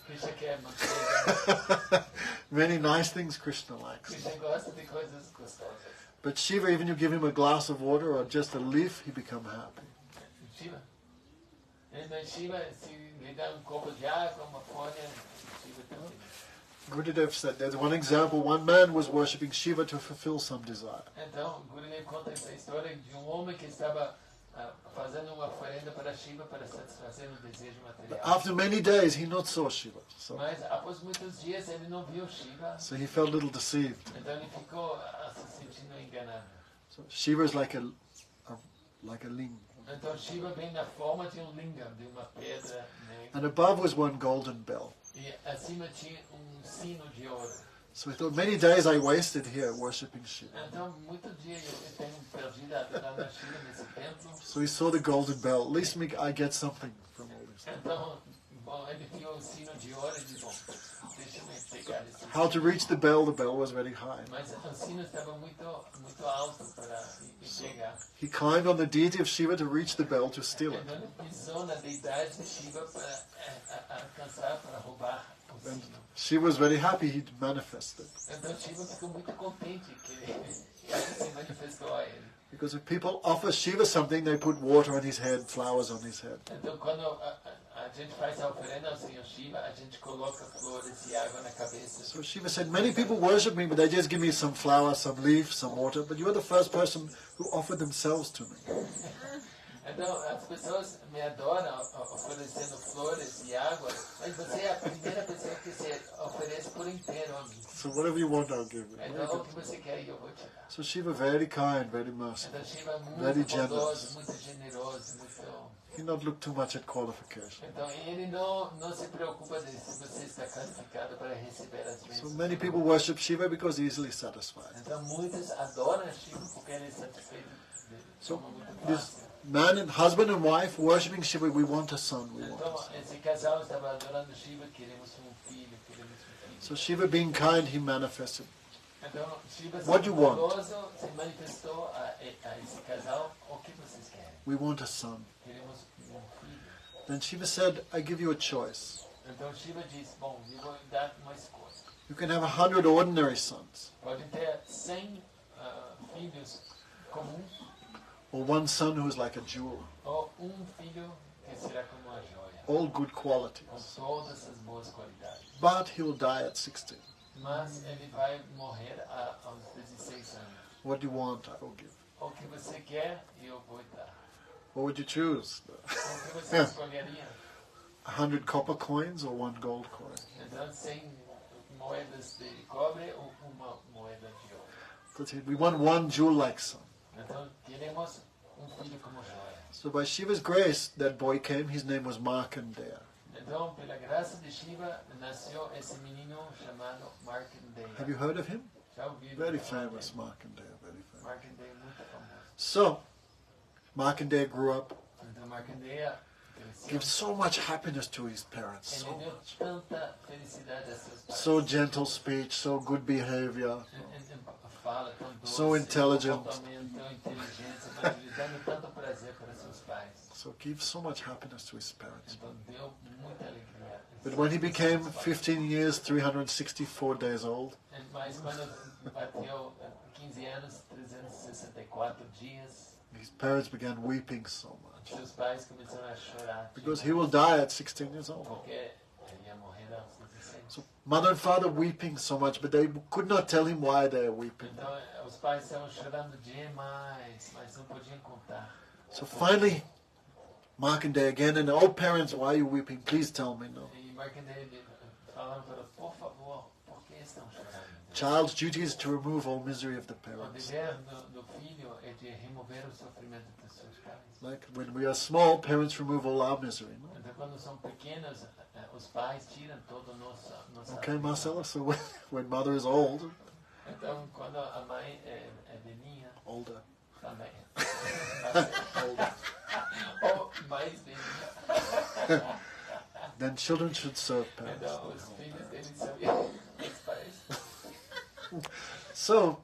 Krishna quer manteiga. Many nice things Krishna likes. Krishna gosta de coisas gostosas. But Shiva, even you give him a glass of water or just a leaf, he become happy. Shiva. Mas Shiva, se lhe dá copo de água, uma folha, Shiva também. Gurudev said there's one example. One man was worshipping Shiva to fulfill some desire. Então, Gurudev conta essa história de homem que estava fazendo uma oferenda para Shiva para satisfazer um desejo But material. after many days, he not saw Shiva. Mas após muitos dias ele não viu Shiva, So he felt a little deceived. então ele ficou se sentindo enganado. So Shiva is like a ling. Então Shiva vem na forma de lingam, de uma pedra negra, And above was one golden bell. e acima tinha sino de ouro. So he thought, many days I wasted here worshipping Shiva. Então, muitos dias eu tenho perdido adorando a Shiva nesse templo. So he saw the golden bell. At least I get something from all this. Então, bom, ele viu o sino de ouro e disse, bom, deixa eu pegar esse How to sino. reach the bell was very high. Mas o sino estava muito alto para pegar. He climbed on the deity of Shiva to reach the bell to steal it. Então ele pisou na deidade de Shiva para alcançar, para roubar o And sino. Shiva was very happy he manifested. Então Shiva ficou muito contente que ele se manifestou a ele. Because if people offer Shiva something, they put water on his head, flowers on his head. Então quando a gente faz a oferenda ao Senhor Shiva, a gente coloca flores e água na cabeça. So Shiva said, many people worship me, but they just give me some flower, some leaf, some water. But you're the first person who offered themselves to me. Então as pessoas me adoram oferecendo flores e água, mas você é a primeira pessoa que se oferece por inteiro a mim. So whatever you want, I'll give you. Então o que você quer eu vou te dar. So Shiva, very kind, very merciful. Então Shiva é Very muito generous. bondoso, muito generoso, muito... He not look too much at qualification. Então ele não se preocupa de se você está qualificado para receber as So bênçãos. many people worship Shiva because easily satisfied. Então muitos adoram Shiva porque ele é satisfeito de forma muito This fácil. man and husband and wife worshiping Shiva, we want a son, we want a Então son. esse casal estava adorando Shiva, queremos um filho, queremos um filho. So Shiva being kind, he manifested. Então Shiva What do you want? bondoso se manifestou a esse casal, o que vocês querem? We want a son. Queremos um filho. Then Shiva said, I give you a choice. Então Shiva diz, bom, eu vou dar uma escolha. You can have 100 ordinary sons, Pode ter 100 filhos comuns, or one son who is like a jewel, ou filho que será como uma joia, all good com qualities. todas as boas qualidades. But he will die at 16. Mas ele vai morrer aos 16 anos. What do you want? I will give. O que você quer, eu vou dar. What would you choose? O que você escolheria? 100 copper coins or one gold coin? Então, 100 moedas de cobre ou uma moeda de ouro. But we want one jewel-like son. Então, queremos filho como joia. So by Shiva's grace, that boy came. His name was Markandeya. Então, pela graça de Shiva, nasceu esse menino chamado Markandeya. Have you heard of him? Já ouvi. Very famous, Markandeya, very famous. Markandeya é muito famoso. So, Markandeya grew up, Então Markandeya cresceu. gives so much happiness to his parents, so Ele deu much. tanta felicidade a seus pais. So gentle speech, so good behavior, Fala tão doce, so intelligent. comportamento tão inteligente, dando tanto prazer para seus pais. so gives so much happiness to his parents. Então deu muita alegria. But when he became 15 years, 364 days old, Mas quando bateu 15 anos, 364 dias, his parents began weeping so much. seus pais começaram a chorar. Because he will die at 16 years old. Porque ele ia morrer aos 16. So mother and father weeping so much, but they could not tell him why they are weeping. Então os pais estavam chorando demais, mas não podiam contar. So finally, Markandeya again, and oh parents, why are you weeping? Please tell me. No. E Markandeya falando para eles, por favor, por que estão chorando? Child's duty is to remove all misery of the O parents. dever do filho é de remover o sofrimento dos seus pais. Like when we are small, parents remove all our misery. No? Então quando são pequenos, os pais tiram todo o nosso Okay, Marcella, so when mother is old, Então quando a mãe é velhinha, older, também. older, Ou mais velhinha. then children should serve parents. Então os filhos deles são os pais. So,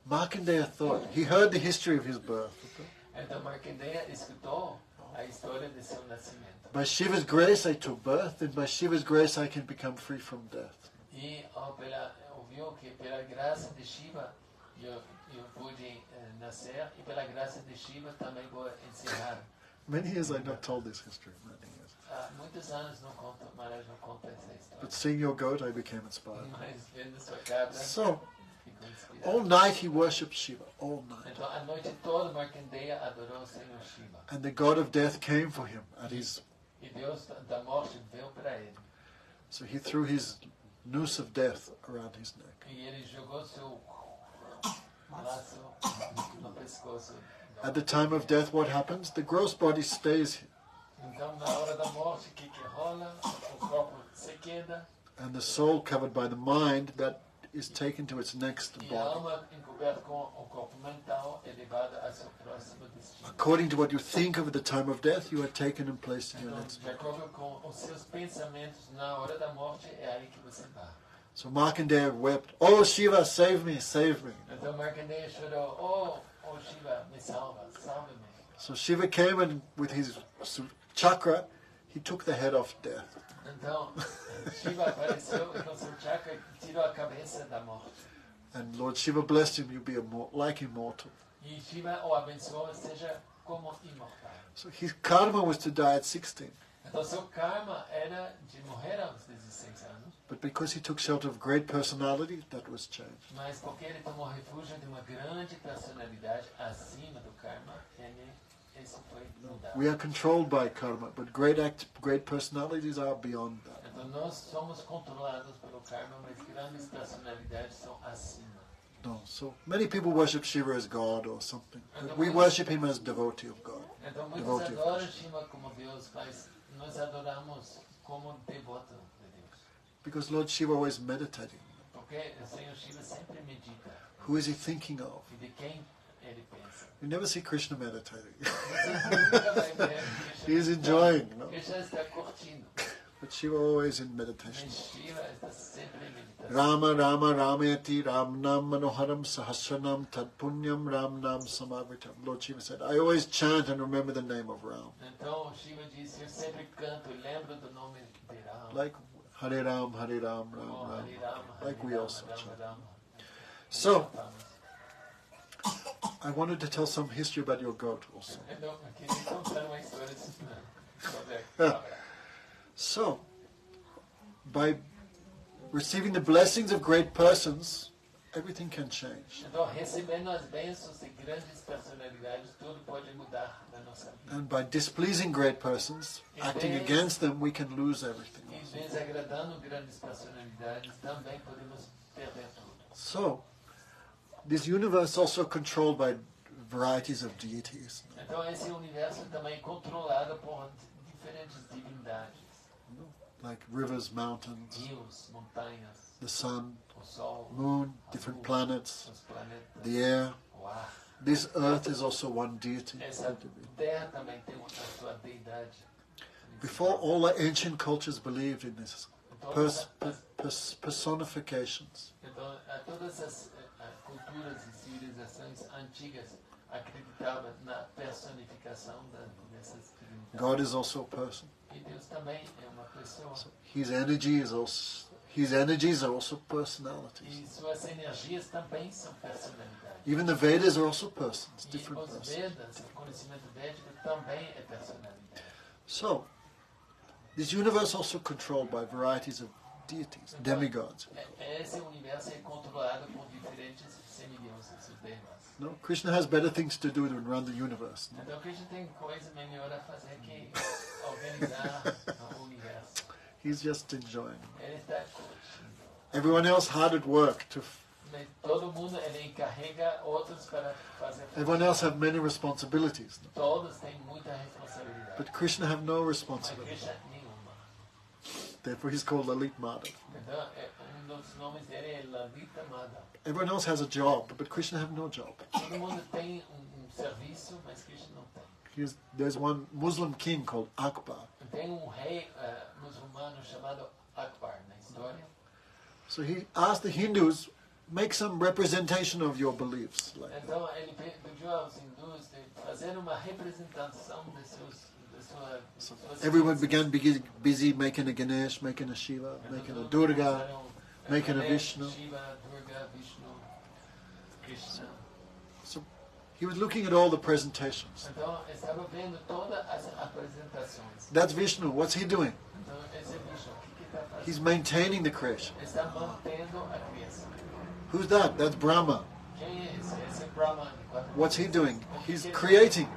Markandeya thought, he heard the history of his birth. Okay? Então Markandeya escutou a história de seu nascimento. By Shiva's grace I took birth, and by Shiva's grace I can become free from death. E ouviu que pela graça de Shiva eu pude nascer e pela graça de Shiva também vou encerrar. Many years I've not told this history, many years. Há muitos anos não conto, Maharaj não conta essa história. But seeing your goat, I became inspired. Mas vendo sua cabra, So, ficou inspirado. all night he worshipped Shiva, all night. Então a noite toda Markandeya adorou o Senhor Shiva. And the god of death came for him at his... E Deus da morte veio para ele. So he threw his noose of death around his neck. E ele jogou seu laço no pescoço. At the time of death, what happens? The gross body stays here, Então na hora da morte, o que rola? O corpo se queda and the soul covered by the mind that is taken to its next e a body. alma encoberta com o corpo mental é levada a seu próximo destino. According to what you think of at the time of death, you are taken and placed in your Então, next de acordo com os seus pensamentos, na hora da morte é aí que você vai. So Markandeya wept, "Oh Shiva, save me, save me." Então Markandeya chorou, oh Shiva, me salva, salve-me. So Shiva came and with his chakra, he took the head off death. Então Shiva apareceu e com seu chakra tirou a cabeça da morte. And Lord Shiva blessed him, you'll be like immortal. E Shiva o abençoou, seja como imortal. So his karma was to die at 16. Então seu karma era de morrer aos 16 anos, But because he took shelter of great personality, that was changed. mas porque ele tomou refúgio de uma grande personalidade acima do karma, isso foi mudado. We are controlled by karma, but great personalities are beyond that. Então nós somos controlados pelo karma, mas grandes personalidades são acima. No, so many people worship Shiva as God or something. But we worship him as devotee of God. Então muitos Devotee of adoram Krishna. Shiva como Deus, mas nós adoramos como devoto de Deus. Because Lord Shiva always meditating. Porque o Senhor Shiva sempre medita. Who is he thinking of? E de quem ele pensa. You never see Krishna meditating. Você nunca vai ver He is enjoying, no? Krishna está curtindo. But Shiva always in meditation. Mas Shiva está sempre em meditação. Rama Rama Rameti Ramnam Manoharam Sahasranam Tadpunyam Ramnam Samavritam. Lord Shiva said, I always chant and remember the name of Ram. Então Shiva disse, eu sempre canto e lembro do nome de Ram. Like Hare Ram, Hare Ram, Ram Oh, Ram. Hare Rama, Like Hare we Rama, also Rama, chant. Rama. So, I wanted to tell some history about your goat also. Então, eu queria contar uma história sobre a cabra. So, by receiving the blessings of great persons, everything can change. Então, recebendo as bênçãos de grandes personalidades, tudo pode mudar na nossa vida. And by displeasing great persons, acting against them, we can lose everything. E desagradando grandes personalidades, também podemos perder tudo. So, this universe also controlled by varieties of deities. Então, esse universo também é controlado por diferentes divindades. like rivers, mountains, rios, montanhas, the sun, o sol, moon, a different lua, planets, os planetas, the air. o ar. This earth is also one deity. Essa terra também tem a sua deidade. Before, all the ancient cultures believed in this Todas personifications. Então, todas as culturas e civilizações antigas acreditavam na personificação dessas divindades. God is also a person. E Deus também é uma pessoa. So his energies are also personalities. E suas energias também são personalidades. Even the Vedas are also persons, E different os persons. Vedas, o conhecimento védico também é personalidade. So, this universe also controlled by varieties of deities, demigods. Esse universo é controlado por diferentes semideuses, os devas. No, Krishna has better things to do than run the universe. No? Então, Krishna tem coisa melhor a fazer que organizar o universo. He's just enjoying. Ele está curtindo. Everyone else hard at work to. Todo mundo ele encarrega outros para fazer. Everyone else have many responsibilities, no? Todos têm muita responsabilidade. But Krishna have no Mas responsibility. Krishna nenhuma. Therefore, he's called Lalit Madhav. Então, dos nomes dele é Lalita Madhav. Everyone else has a job, but Krishna have no job. Todo mundo tem serviço, mas Krishna não tem. There's one Muslim king called Akbar. Tem rei muçulmano chamado Akbar na história. So he asked the Hindus, make some representation of your beliefs. Like, Então ele pediu aos hindus de fazer uma representação de suas everyone began busy making a Ganesh, making a Shiva, making a Durga, making a Vishnu. Shiva, Durga, Vishnu, Krishna. So he was looking at all the presentations. Então estava vendo todas as apresentações. That's Vishnu. What's he doing? Então esse é Vishnu, o que está fazendo? He's maintaining the creation. Está mantendo a criação. Who's that? That's Brahma. Quem é esse? Esse é Brahman. What's he doing? He's creating.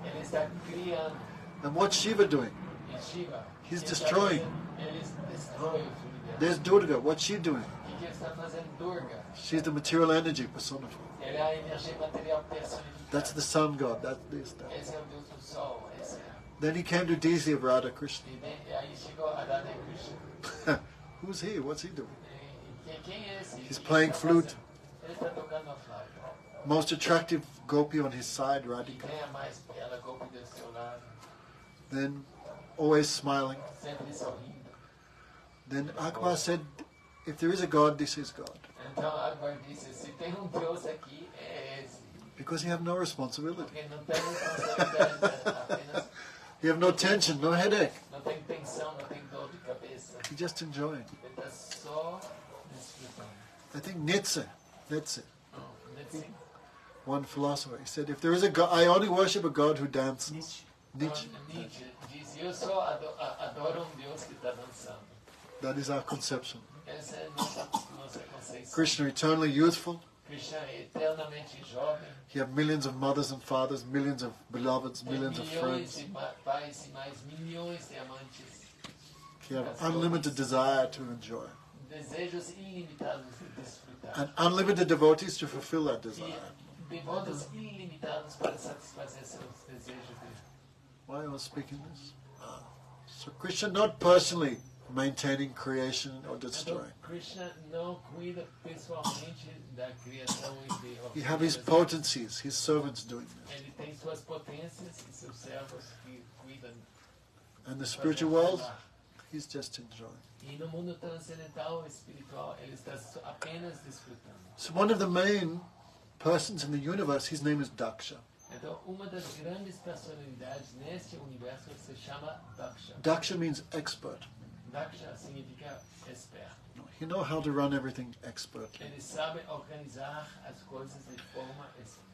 Ele está criando. And what's Shiva doing? E Shiva. He's Ele destroying. Ele destrói o universo. There's Durga. What's she doing? O que ele está fazendo? Durga. She's the material energy personified. Ele é a energia material personificada. That's the sun god. That's this, that. Esse é o Deus do Sol. Esse é. Then he came to DC of Radha Krishna. E aí chegou a Radha Krishna. Who's he? What's he doing? Quem é esse? He's playing flute. Ele está tocando a flauta. Most attractive gopi on his side, E Radhika. quem é a mais bela golpe do seu lado? Then always smiling. Sempre sorrindo. Then Akbar said, if there is a God, this is God. Então Akbar disse, se tem Deus aqui, é esse. Because he have no responsibility. Porque não tem responsabilidade, apenas He have no tension, no headache. não tem tensão, não tem dor de cabeça. He's just enjoying. Ele está só desfrutando. I think Nietzsche, Nietzsche. one philosopher, he said, if there is a God, I only worship a God who dances. Nietzsche. Nietzsche disse, eu só adoro Deus que está dançando. That is our conception. Essa é nossa conceito. Krishna, eternally youthful. Krishna é eternamente jovem. He have millions of mothers and fathers, millions of beloveds, Tem millions of milhões friends. de pais e mais milhões de amantes. He have unlimited desire to enjoy. Desejos ilimitados de desfrutar. And unlimited devotees to fulfill that desire. E devotos ilimitados para satisfazer seus desejos. Why am I speaking this? So Krishna not personally maintaining creation or Então, destroying. Krishna não cuida pessoalmente da criação e de He have his potencies, his servants doing this. Ele tem suas potências e seus servos que cuidam. And the spiritual world, he's just enjoying. E no mundo transcendental espiritual, ele está apenas desfrutando. So one of the main persons in the universe, his name is Daksha. Então, uma das grandes personalidades neste universo se chama Daksha. Daksha means expert. Daksha significa esperto. He knows how to run everything expertly. Ele sabe organizar as coisas de forma esperta.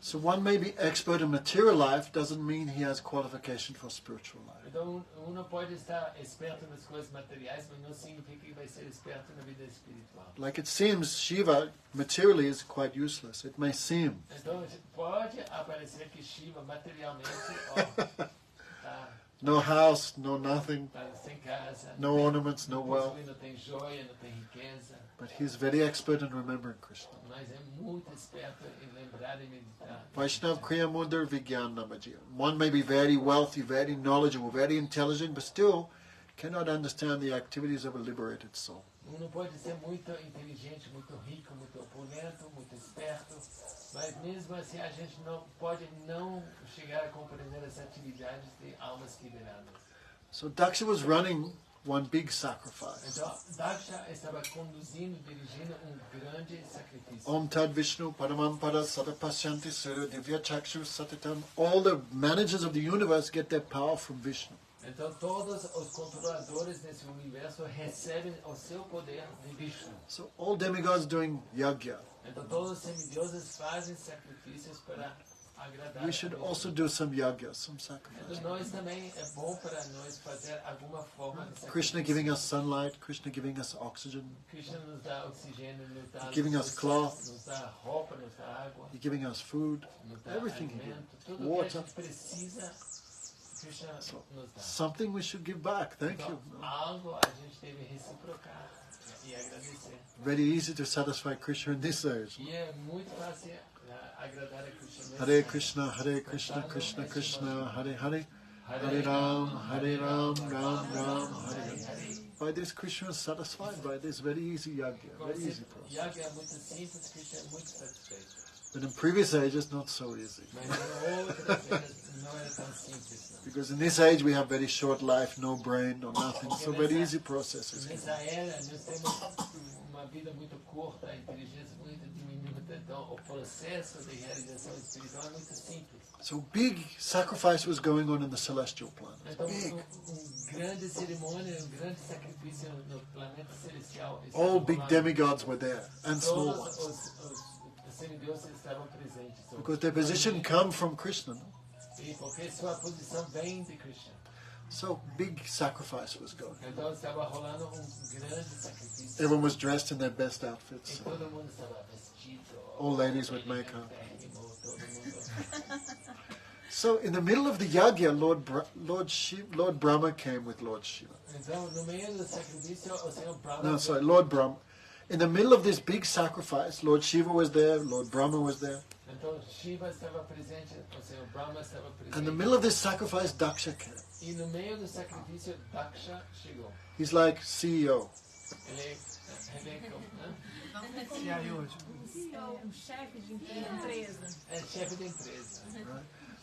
So one may be expert in material life, doesn't mean he has qualification for spiritual life. Então, uno pode estar esperto nas coisas materiais, mas não significa que vai ser esperto na vida espiritual. Like it seems, Shiva materially is quite useless. It may seem. Então, pode aparecer que Shiva materialmente tá No house, no nothing, sem casa, no ornaments, no wealth. não tem joia, não tem riqueza, But he's very expert in remembering Krishna. mas é muito esperto em lembrar e meditar. Vaishnav Kriya Mundar Vigyan Namaji. One may be very wealthy, very knowledgeable, very intelligent, but still cannot understand the activities of a liberated soul. Não pode ser muito inteligente, muito rico, muito opulento, muito esperto, mas mesmo assim a gente não pode não chegar a compreender as atividades de almas liberadas. So Daksha was running one big sacrifice. Então, Daksha estava conduzindo, dirigindo grande sacrifício. Om Tad Vishnu Paramam Pada Satapasyanti Surya Divya Chakshu Satitam. All the managers of the universe get their power from Vishnu. Então todos os controladores desse universo recebem o seu poder de Vishnu. So all demigods doing yagya. Então todos os semideuses fazem sacrifícios para agradar We should a Deus. also do some yagya, some Então sacrifice. nós também é bom para nós fazer alguma forma de sacrifício. Krishna giving us sunlight, Krishna giving us oxygen, Krishna nos dá oxigênio, nos dá giving us cloth, nos dá roupa, nos dá água, He's giving us food, nos dá everything He alimento, gives. tudo que a Water. gente precisa, Krishna nos dá. Something we should give back. Thank Então, you. algo a gente deve reciprocar e agradecer. Very easy to satisfy Krishna in this age. E é muito fácil agradar a Krishna. nesse Hare momento. Krishna, Hare Krishna, Krishna Krishna, Hare Hare, Hare Ram, Ram Ram, Hare Hare. By this, Krishna is satisfied by this very easy yagya, very easy process. Yaga é muito simples, Krishna é muito satisfeito. But in previous ages, not so easy. Mas em outras eras não era tão simples, não. Because in this age, we have very short life, no brain, no nothing. So very easy processes. Nessa era, nós temos uma vida muito curta, a inteligência muito diminuta, então o processo de realização espiritual é muito simples. So big sacrifice was going on in the celestial planet. Então, Big. grande cerimônia, grande sacrifício no planeta celestial. All big demigods were there, and small Todos ones. os semideuses estavam presentes. Because their position come from Krishna. E porque sua posição vem de Krishna. So big sacrifice was going. Então estava rolando grande sacrifício. Everyone was dressed in their best outfits. E todo mundo estava vestido. All ladies with makeup. Todo mundo. So in the middle of the yagya, Lord Brahma came with Lord Shiva. Então, no meio do sacrifício, o Senhor Brahma... No, sorry, Lord Brahma. In the middle of this big sacrifice, Lord Shiva was there, Lord Brahma was there. Então, Shiva estava presente, o Senhor Brahma estava presente. And in the middle of this sacrifice, Daksha came. E no meio do sacrifício, Daksha chegou. He's like CEO. Ele é como, né? Um chefe de empresa. É chefe da empresa.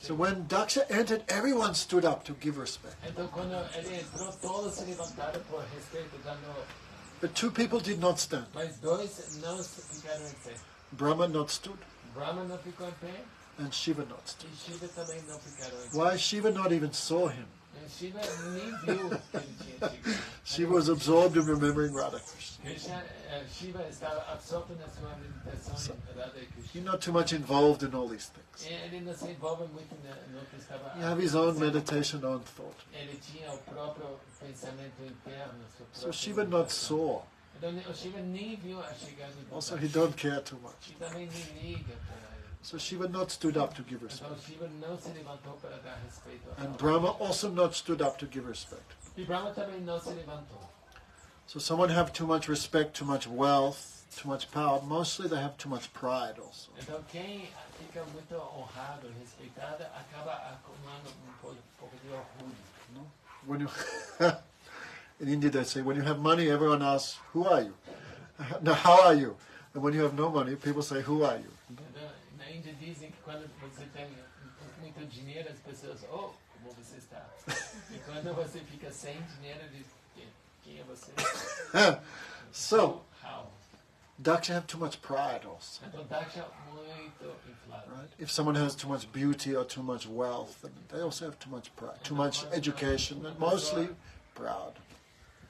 So when Daksha entered, everyone stood up to give respect. Então, quando ele entrou, todos se levantaram por respeito, dando... But two people did not stand. Mas dois não ficaram em pé. Brahma not stood, Brahma não ficou em pé and Shiva not stood. e Shiva também não ficaram em pé. Why? Shiva not even saw him. E Shiva nem viu que ele tinha chegado. Shiva was absorbed in remembering Radha Krishna. Shiva estava absorto na sua meditação em Radha e He's Krishna. not too much involved in all these things. Ele não se envolve muito no que estava... He have his own meditation, own thought. Ele tinha o próprio pensamento interno. seu So próprio Shiva not meditação. saw. Então, o Shiva nem viu a chegada do Also, Daksha. he don't care too much. E também nem liga para ele. So Shiva not stood up to give Então, respect. Shiva não se levantou para dar respeito a And ela. Brahma also not stood up to give respect. E Brahma também não se levantou. So someone have too much respect, too much wealth, too much power. Mostly they have too much pride also. Então, quem fica muito honrado, respeitado, acaba acumulando pouco de orgulho. When you in India they say when you have money, everyone asks, "Who are you?" Now, how are you? And when you have no money, people say, "Who are you?" Na Índia dizem que quando você tem muito dinheiro, as pessoas, oh, como você está? E quando você fica sem dinheiro, diz, quem é você? So How? Daksha have too much pride also. Então, Daksha muito inflado. Right? If someone has too much beauty or too much wealth, then they also have too much pride, too much education, and mostly proud.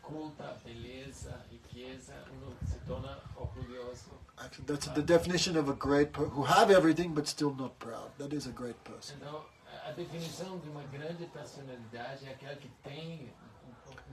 Culta, beleza, riqueza, uno se torna orgulhoso. Actually, that's the definition of a great person who have everything but still not proud. That is a great person. Então, a definição de uma grande personalidade é aquela que tem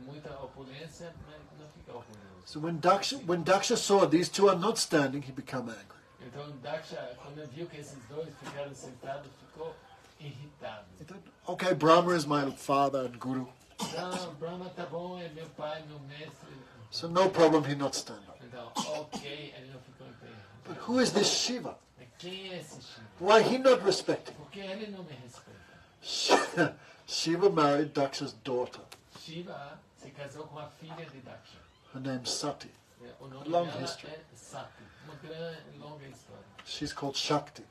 muita opulência, mas não fica orgulhoso. So when Daksha saw these two are not standing, he became angry. Então, Daksha, quando viu que esses dois ficaram sentados, ficou irritado. He thought, okay, Brahma is my father and guru, Então, Brahma tá bom, é meu pai, meu mestre. so no problem he not stand up. Então, ok, ele não ficou em pé. But who is this Shiva? Quem é esse Shiva? Why he not respecting? Por que ele não me respeita? Shiva married Daksha's daughter. Shiva se se casou com a filha de Daksha. Her name's Sati. O nome Long dela history. é Sati. Uma grande, longa história. She's called Shakti.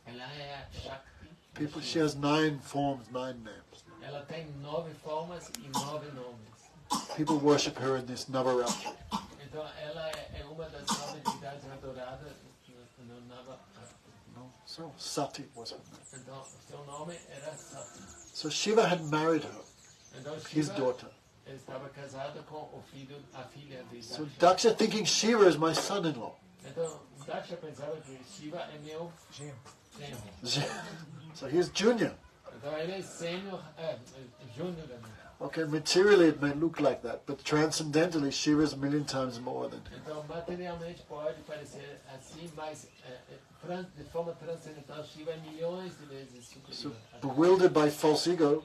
Ela é a Shakti. de People, Shiva. she has 9 forms, 9 names. Ela tem 9 formas e 9 nomes. People worship her in this Navaratri. Então ela é uma das 9 divindades adoradas no Nava. No? So Sati was her name. Então seu nome era Sati. So Shiva had married her, Então his Shiva daughter. estava casada com o filho, a filha de So Daksha. Daksha, thinking Shiva is my son-in-law. Então Daksha pensava que Shiva é meu genro. So he's junior. Então ele é sênior, júnior. Okay, materially it may look like that, but transcendentally Shiva is a million times more than him. Então materialmente pode parecer assim, mas de forma transcendental Shiva é milhões de vezes So superior. bewildered by false ego,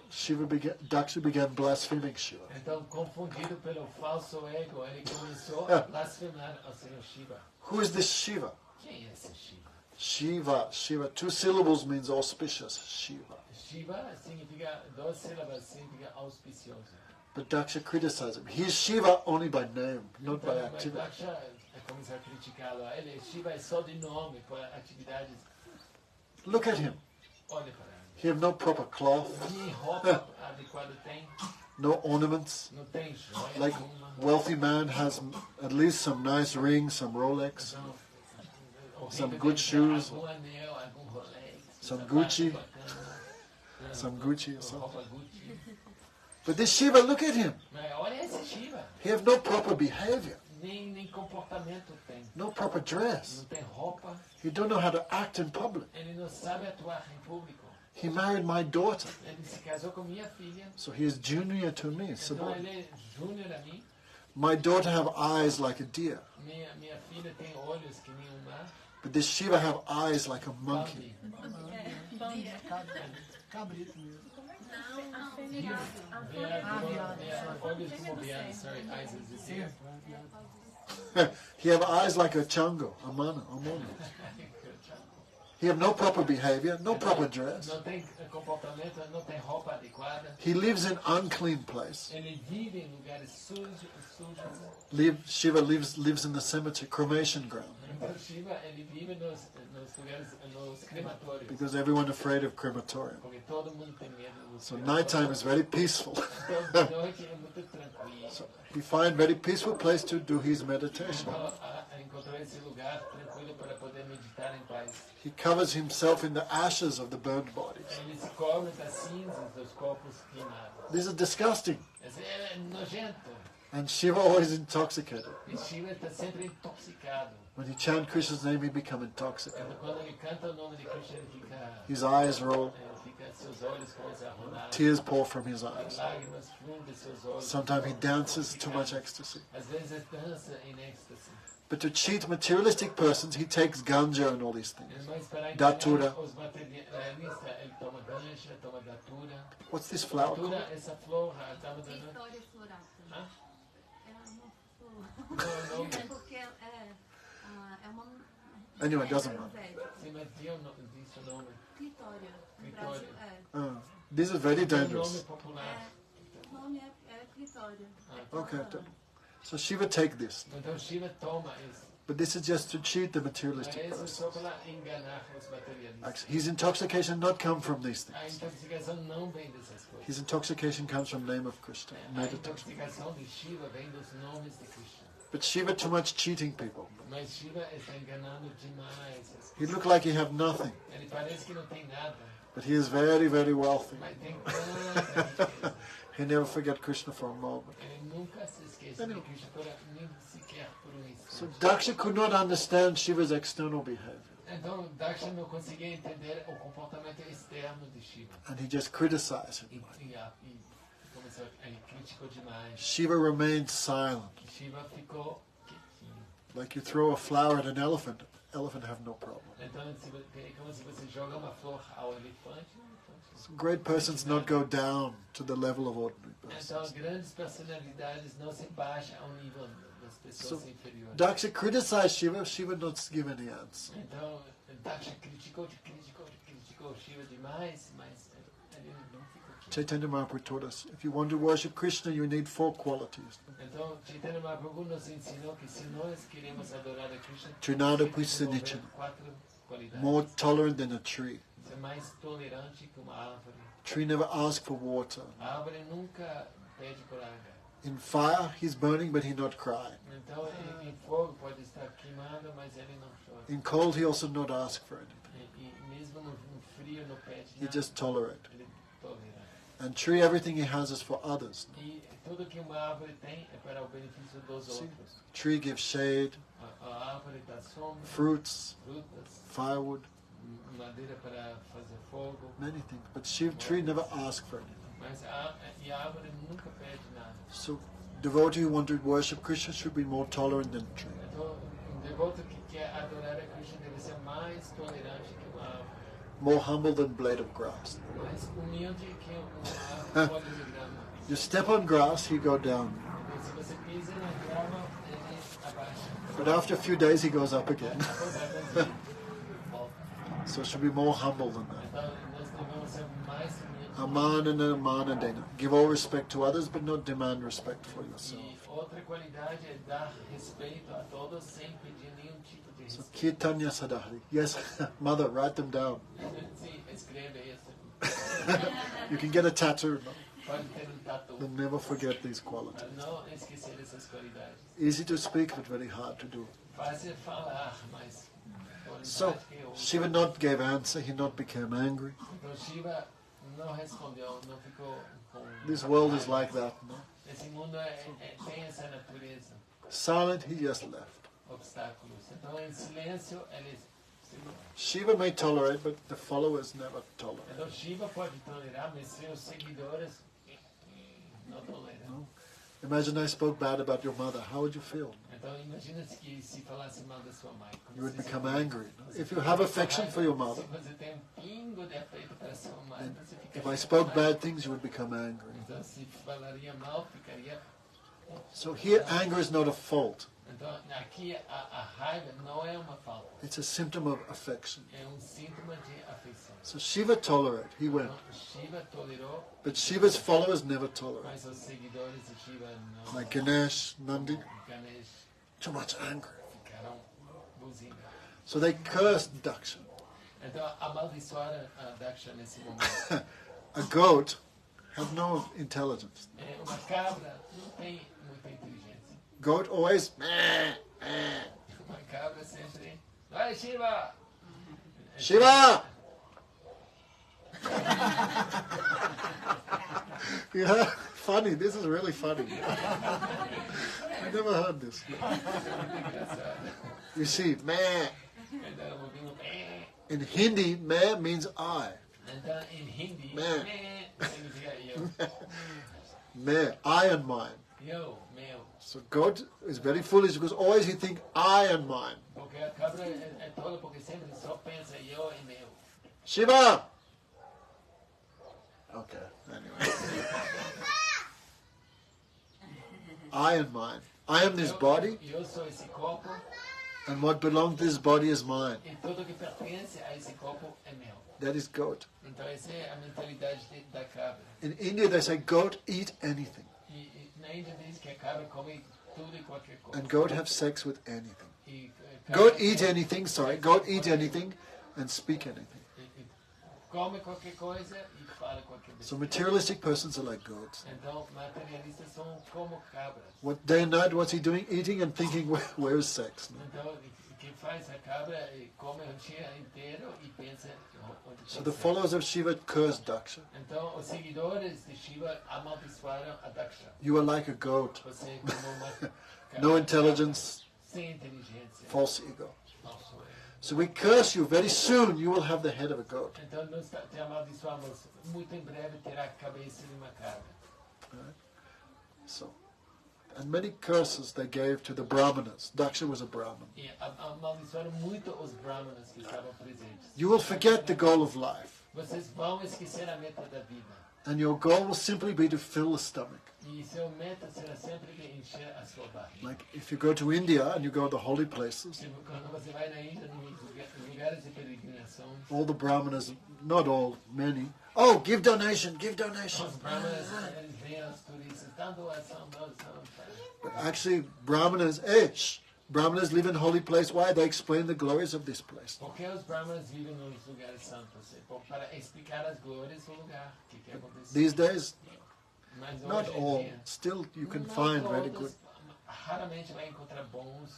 Daksha began blaspheming Shiva. Então confundido pelo falso ego, ele começou a blasfemar ao Senhor Shiva. Who is this Shiva? Quem é esse Shiva? Shiva. 2 syllables means auspicious. Shiva. Shiva significa 2 sílabas, significa auspicioso. But Daksha criticized him. He is Shiva only by name, not by Então, mas activity. Daksha começou a criticá-lo. Ele, Shiva é só de nome, por atividades. Look at him. Olha para ele. He have no proper cloth, Que roupa adequada tem? no ornaments. Não tem joia Like nenhuma. wealthy man has at least some nice rings, some Rolex, Então, o Some rico good deve ter shoes. Algum anel, algum Rolex. Some sapato Gucci. bacana, some Gucci or something. roupa Gucci. But this Shiva, look at him. Mas olha esse Shiva. He have no proper behavior, Nem comportamento tem. no proper dress. Não tem roupa. He don't know how to act in public. Ele não sabe atuar em público. He married my daughter, Ele se casou com minha filha. so he is junior to me. Então subordinate. ele é júnior a mim. My daughter have eyes like a deer, Minha filha tem olhos que nem um mar. but this Shiva have eyes like a monkey. Bambi. Cabrito mesmo. Olhos como viado, sorry, eyes is the same. He have eyes like a chango, a mono. He have no proper behavior, no proper dress. Não tem comportamento, não tem roupa adequada. He lives in unclean place. Ele vive em lugares sujos. Shiva lives in the cemetery, cremation ground, Então Shiva, ele vive nos lugares, nos crematórios. because everyone afraid of crematorium. Porque todo mundo tem medo dos So crematórios. nighttime is very peaceful. Então de noite é muito tranquilo. So he find very peaceful place to do his meditation. Então encontrou esse lugar tranquilo para poder meditar em paz. He covers himself in the ashes of the burned bodies. Ele se cobre das cinzas dos corpos queimados. This is disgusting. Esse é nojento. And Shiva always intoxicated. E Shiva está sempre intoxicado. When he chant Krishna's name, he become intoxicated. Então, quando ele canta o nome de Krishna, His eyes roll, seus olhos começam a rolar. tears pour from his eyes. Lágrimas fluem de seus olhos. Sometimes he dances too much ecstasy. Às vezes dança em êxtase. But to cheat materialistic persons, he takes ganja and all these things. Mas para Datura. enganar os materialistas, ele toma ganja, toma datura. What's this flower called? Datura, essa flor, a dama da noite. Vitória florata. Hã? É uma flor. Qual é o nome? É porque é uma. Anyway, it doesn't matter. Sim, mas disse o nome. Vitória. No Vitória. Brasil, This is very Tem um nome dangerous. popular. O nome é Vitória. Okay, so Shiva take this. Então Shiva toma isso. But this is just to cheat the Mas materialistic isso é só person. para enganar os materialistas. Actually, his intoxication not come from these A things. intoxicação não vem dessas coisas. His intoxication comes from name of Krishna, A meditation. intoxicação de Shiva vem dos nomes de Krishna. But Shiva too much cheating people. Mas Shiva está enganando demais. He look like he have nothing, Ele parece que não tem nada, but he is very, very wealthy. mas tem tanta riqueza. He never forget Krishna for a moment. Ele nunca se esquece de Krishna, nem sequer por um So instante. Daksha could not understand Shiva's external behavior, Então Daksha não conseguia entender o comportamento externo de Shiva. and he just criticized him. E começou a criticou demais. Shiva remained silent. Shiva ficou quietinho. Like you throw a flower at an elephant have no problem. Então é como se você joga uma flor ao elefante. So great persons not go down to the level of ordinary Então persons. grandes personalidades não se baixam ao nível das pessoas So, inferiores. Daksha criticized Shiva, Shiva not give any answer. Então Daksha criticou Shiva demais, mas ele não ficou quieto. Chaitanya Mahaprabhu taught us, if you want to worship Krishna, you need 4 qualities. Então, Chaitanya Mahaprabhu nos ensinou que se nós queremos adorar a Krishna, Trinada temos que desenvolver Pusanichana. 4 qualidades. More tolerant than a tree. Ser mais tolerante que uma árvore. Tree never asks for water. A árvore nunca pede por água. In fire, he's burning, but he's not crying. Então, em fogo pode estar queimando, mas ele não chora. In cold, he also not ask for anything. E mesmo no frio não pede He nada. just tolerate. Ele tolera. And tree, everything he has is for others. E tudo que uma árvore tem é para o benefício dos Sim. outros. Tree gives shade, A árvore dá sombra, fruits, frutas, firewood, madeira para fazer fogo. many things. But tree never asks for anything. Mas a árvore nunca pede nada. So, devotee who want to worship Krishna should be more tolerant than tree. Então, devoto que quer adorar a Krishna deve ser mais tolerante que uma árvore. More humble than blade of grass. Mais humilde que uma folha de grama. You step on grass, he go down. Então, se você pisa na grama, ele abaixa. But after a few days, he goes up again. Após alguns dias, volta. So it should be more humble than that. Então, nós devemos ser mais humildes. Aman and Aman and Dana. Give all respect to others, but not demand respect for yourself. E outra qualidade é dar respeito a todos sem pedir nenhum tipo de So respeito. Kirtanya Sadhari. Yes, mother, write them down. Sim, escreve isso. You can get a tattoo. Pode ter tatu. Then never forget these qualities. Para não esquecer essas qualidades. Easy to speak, but very hard to do. Fácil falar, mas So Shiva not gave answer. He not became angry. Então Shiva não respondeu, não ficou com... This world is like that. No? Esse mundo tem essa natureza, Silent, he just left. obstáculos. Então em silêncio ele... Shiva may tolerate, but the followers never tolerate. Então Shiva pode tolerar, mas seus seguidores não toleram. Imagine I spoke bad about your mother. How would you feel? Então imagina que se falasse mal da sua mãe. como You would se become sente? angry. No? If you have affection for your mother, Se você tem pingo de afeto para sua mãe, você fica... if I spoke bad things, you would become angry. Então se falaria mal, ficaria... So here, anger is not a fault. Então aqui a raiva não é uma falta, It's a symptom of affection. é síntoma de afeição. So Shiva tolerated. He went. Então, Shiva tolerou, But Shiva's followers never tolerate. mas os seguidores de Shiva não... Like Ganesh, Nandi, Ganesh too much anger. ficaram buzinas. So they cursed Daksha. Então amaldiçoaram a Daksha nesse momento. A goat has no intelligence. Uma cabra não tem muita inteligência. Goat always, Uma cabra sempre... Vai, Shiva! Shiva! Yeah, funny. This is really funny. I never heard this. You see, meh. Então eu ouvi um... In Hindi, meh means I. Então em hindi... Meh. Significa eu. Meh, I and mine. Eu, meu. So goat is very foolish because always he think I and mine. Porque a cabra é tola porque sempre só pensa eu e meu. Shiva! Okay, anyway. I and mine. I am this body, Eu sou esse corpo and what belongs to this body is mine. e tudo que pertence a esse corpo é meu. That is goat. Então essa é a mentalidade da cabra. In India, they say goat eat anything, E na Índia diz que a cabra come tudo e qualquer coisa. and goat have sex with anything. E Goat eat anything, sorry, goat eat anything, and speak anything. come qualquer coisa e fala qualquer So coisa. materialistic persons are like goats. Então materialistas são como cabras. What day and night, what's he doing? Eating and thinking, where is sex? Então quem faz a cabra come o dia inteiro e pensa onde So tem the sexo. followers of Shiva curse Daksha. Então os seguidores de Shiva amaldiçoaram a Daksha. You are like a goat. Você é como uma cabra No intelligence, sem inteligência. false ego. Falso ego. So we curse you. Very soon you will have the head of a goat. Então nós te amaldiçoamos. Muito em breve terá a cabeça de uma cabra. So, and many curses they gave to the Brahmanas. Daksha was a Brahman. E amaldiçoaram muito os brahmanas que estavam presentes. You will forget the goal of life. Vocês vão esquecer a meta da vida. And your goal will simply be to fill the stomach. E seu meta será sempre de encher a sua barriga. Like if you go to India and you go to the holy places, Tipo, quando você vai na Índia, nos lugares de peregrinação, all the brahmanas, not all, many, oh, give donation, give donation. os brahmanas, eles veem aos turistas, dá doação, doação. But actually, Brahmanas live in holy place. Why? They explain the glories of this place. Porque os brahmanas vivem nos lugares santos? Para explicar as glórias do lugar. O que aconteceu. These days, Mas not hoje em all. dia, Still, you can não find very todos, good. Raramente vai encontrar bons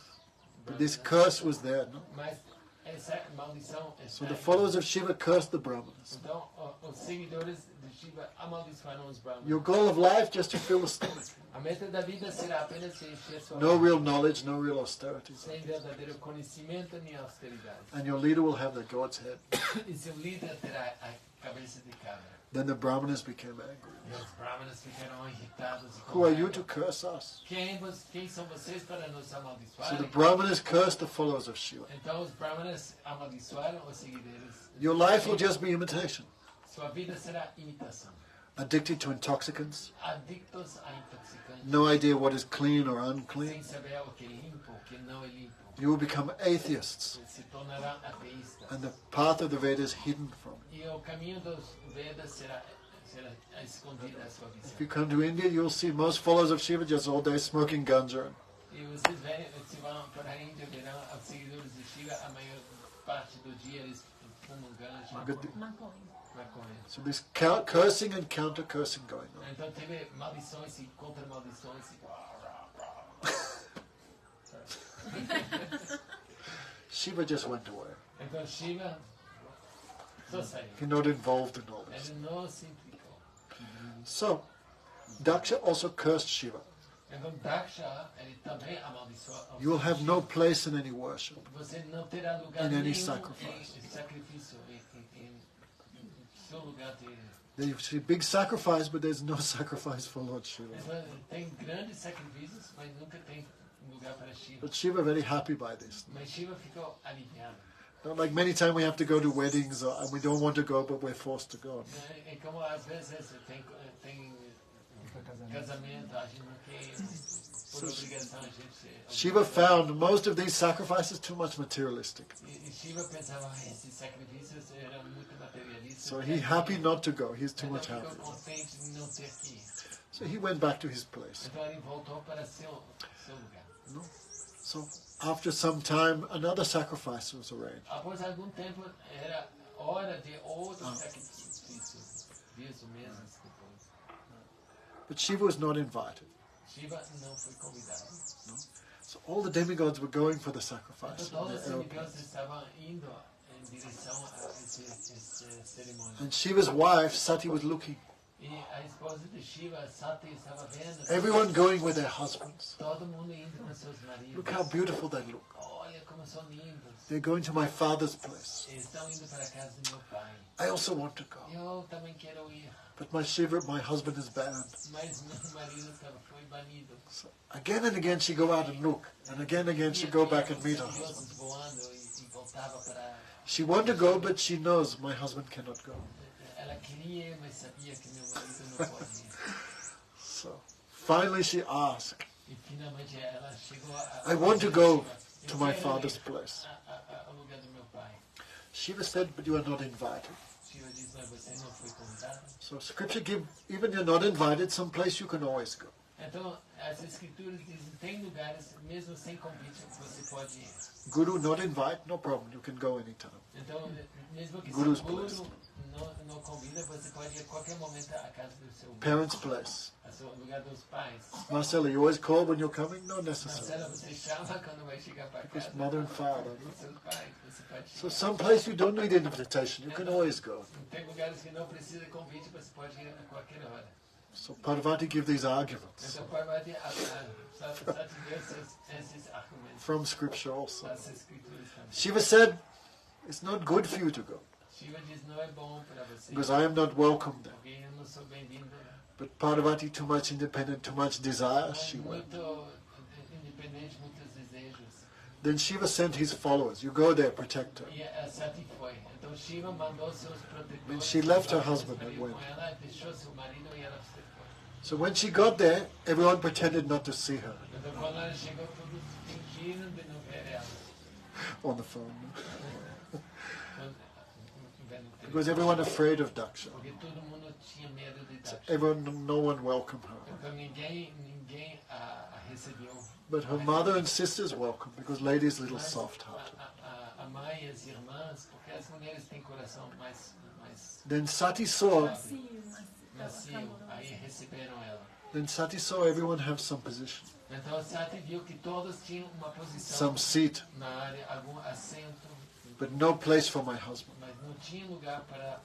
But this brahmanas. curse was there, no? Mas essa maldição So está the aí. followers of Shiva cursed the Brahmanas. Então, os seguidores de Shiva amaldiçoaram os brahmanas. Your goal of life just to fill the stomach. A meta da vida será apenas encher sua No barriga, real knowledge, no real austerity. sem verdadeiro conhecimento nem austeridade. And your leader will have the goat's head. E seu líder terá a cabeça de cabra. Then the Brahmanas became angry. E os brahmanas ficaram irritados. E Who are you com to raiva. curse us? Quem são vocês para nos So the amaldiçoarem? Brahmanas cursed the followers of Shiva. Então os brahmanas amaldiçoaram os seguidores. Your life will just be imitation. Sua vida será imitação. Addicted to intoxicants. Adictos a intoxicantes. No idea what is clean or unclean. Sem saber o que é limpo, o que não é limpo. You will become atheists. Se tornarão ateístas. And the path of the Vedas hidden from you. E o caminho dos Vedas será escondido à sua If visão. you come to India, you'll see most followers of Shiva just all day smoking ganja. E vocês se vão para a Índia, verão os seguidores de Shiva, a maior parte do dia eles fumam ganja, Good. Maconha. maconha. So there's cursing and counter-cursing going on. Então teve maldições e contra-maldições. Shiva just went away. Então Shiva só saiu. He's not involved in all this. Ele não se implicou. So, Daksha also cursed Shiva. Então Daksha, ele também amaldiçoou. You will have no place in any worship. Você não terá lugar in any nenhum sacrifice. em sacrifício, em seu lugar de... There see big sacrifice, but there's no sacrifice for Lord Shiva. Então, tem grandes sacrifícios, mas nunca tem lugar para Shiva. But Shiva very happy by this. Mas Shiva ficou aliviado. Not like many times we have to go to weddings and we don't want to go, but we're forced to go. É como às vezes tem casamento, a gente não quer, por obrigação a gente... Shiva found most of these sacrifices too much materialistic. E Shiva pensava, esses sacrifícios eram muito materialistas. So he happy not to go. He's too Então much ficou happy. contente de não ter que ir. So he went back to his place. Então ele voltou para seu lugar. No? So after some time, another sacrifice was arranged. Após algum tempo, era hora de outro sacrifício. Dias ou meses depois. But Shiva was not invited. Shiva não foi convidado. So all the demigods were going for the sacrifice. Então todos os in their semideuses airplanes. estavam indo em direção a essa cerimônia. And Shiva's wife, Sati, was looking. E a esposa de Shiva, Sati, estava vendo Everyone going with their husbands. todo mundo indo com seus maridos. Look how beautiful they look. Olha como são lindos. They're going to my father's place. Eles estão indo para a casa do meu pai. I also want to go. Eu também quero ir, But my husband is banned. mas meu marido foi banido. So again and again she go out and look. And again she go back and meet her husband. Deuses voando e voltava para... She want to go, but she knows my husband cannot go. Ela queria, mas sabia que meu marido não podia. So finally she asked, E finalmente ela chegou a... I want to go Eu to my quero father's ir place. ao lugar do meu pai. Shiva said, but you are not invited. Shiva diz, mas você não foi convidado. So scripture give, even you're not invited, some place you can always go. Então, as escrituras dizem, tem lugares, mesmo sem convite, você pode ir. Guru not invite, no problem, you can go anytime. Então, mesmo que Guru's seu guru place. não convida, você pode ir a qualquer momento à casa do seu Parents' place. ao lugar dos pais. Marcella, you always call when you're coming? No necessary. Marcela, você chama quando vai chegar para Because casa. mother and father. no? Seus pais, você pode So chegar. some place you don't need invitation, you can always go. Tem lugares que não precisa de convite, você pode ir a qualquer hora. So Parvati give these arguments Então, pai vai ter só te deu esses argumentos from scripture also. das escrituras também. Shiva said, it's not good for you to go, Shiva diz, não é bom para você, because I am not welcome there. porque eu não sou bem-vindo. But Parvati, too much independent, too much desire, É she went. muito independente, muitos desejos. Then Shiva sent his followers, you go there, protect her. E a Sati foi. Então Shiva mandou seus Then protetores. she left her husband and Com went. ela, deixou seu marido e ela se foi. So when she got there, everyone pretended not to see her Então quando ela chegou, todos fingiram de não ver ela. on the phone. Quando- vendo o Because telefone. everyone afraid of Daksha. Porque todo mundo tinha medo de So Daksha. no one welcomed her. Então ninguém a recebeu. But her mother and sisters welcomed because Lady's a little soft-hearted. A mãe e as irmãs, porque as mulheres têm coração mais Then Sati saw. macio, aí receberam ela. Then Sati saw everyone have some position, Então Sati viu que todos tinham uma posição some seat, na área, algum assento, but no place for my husband. mas não tinha lugar para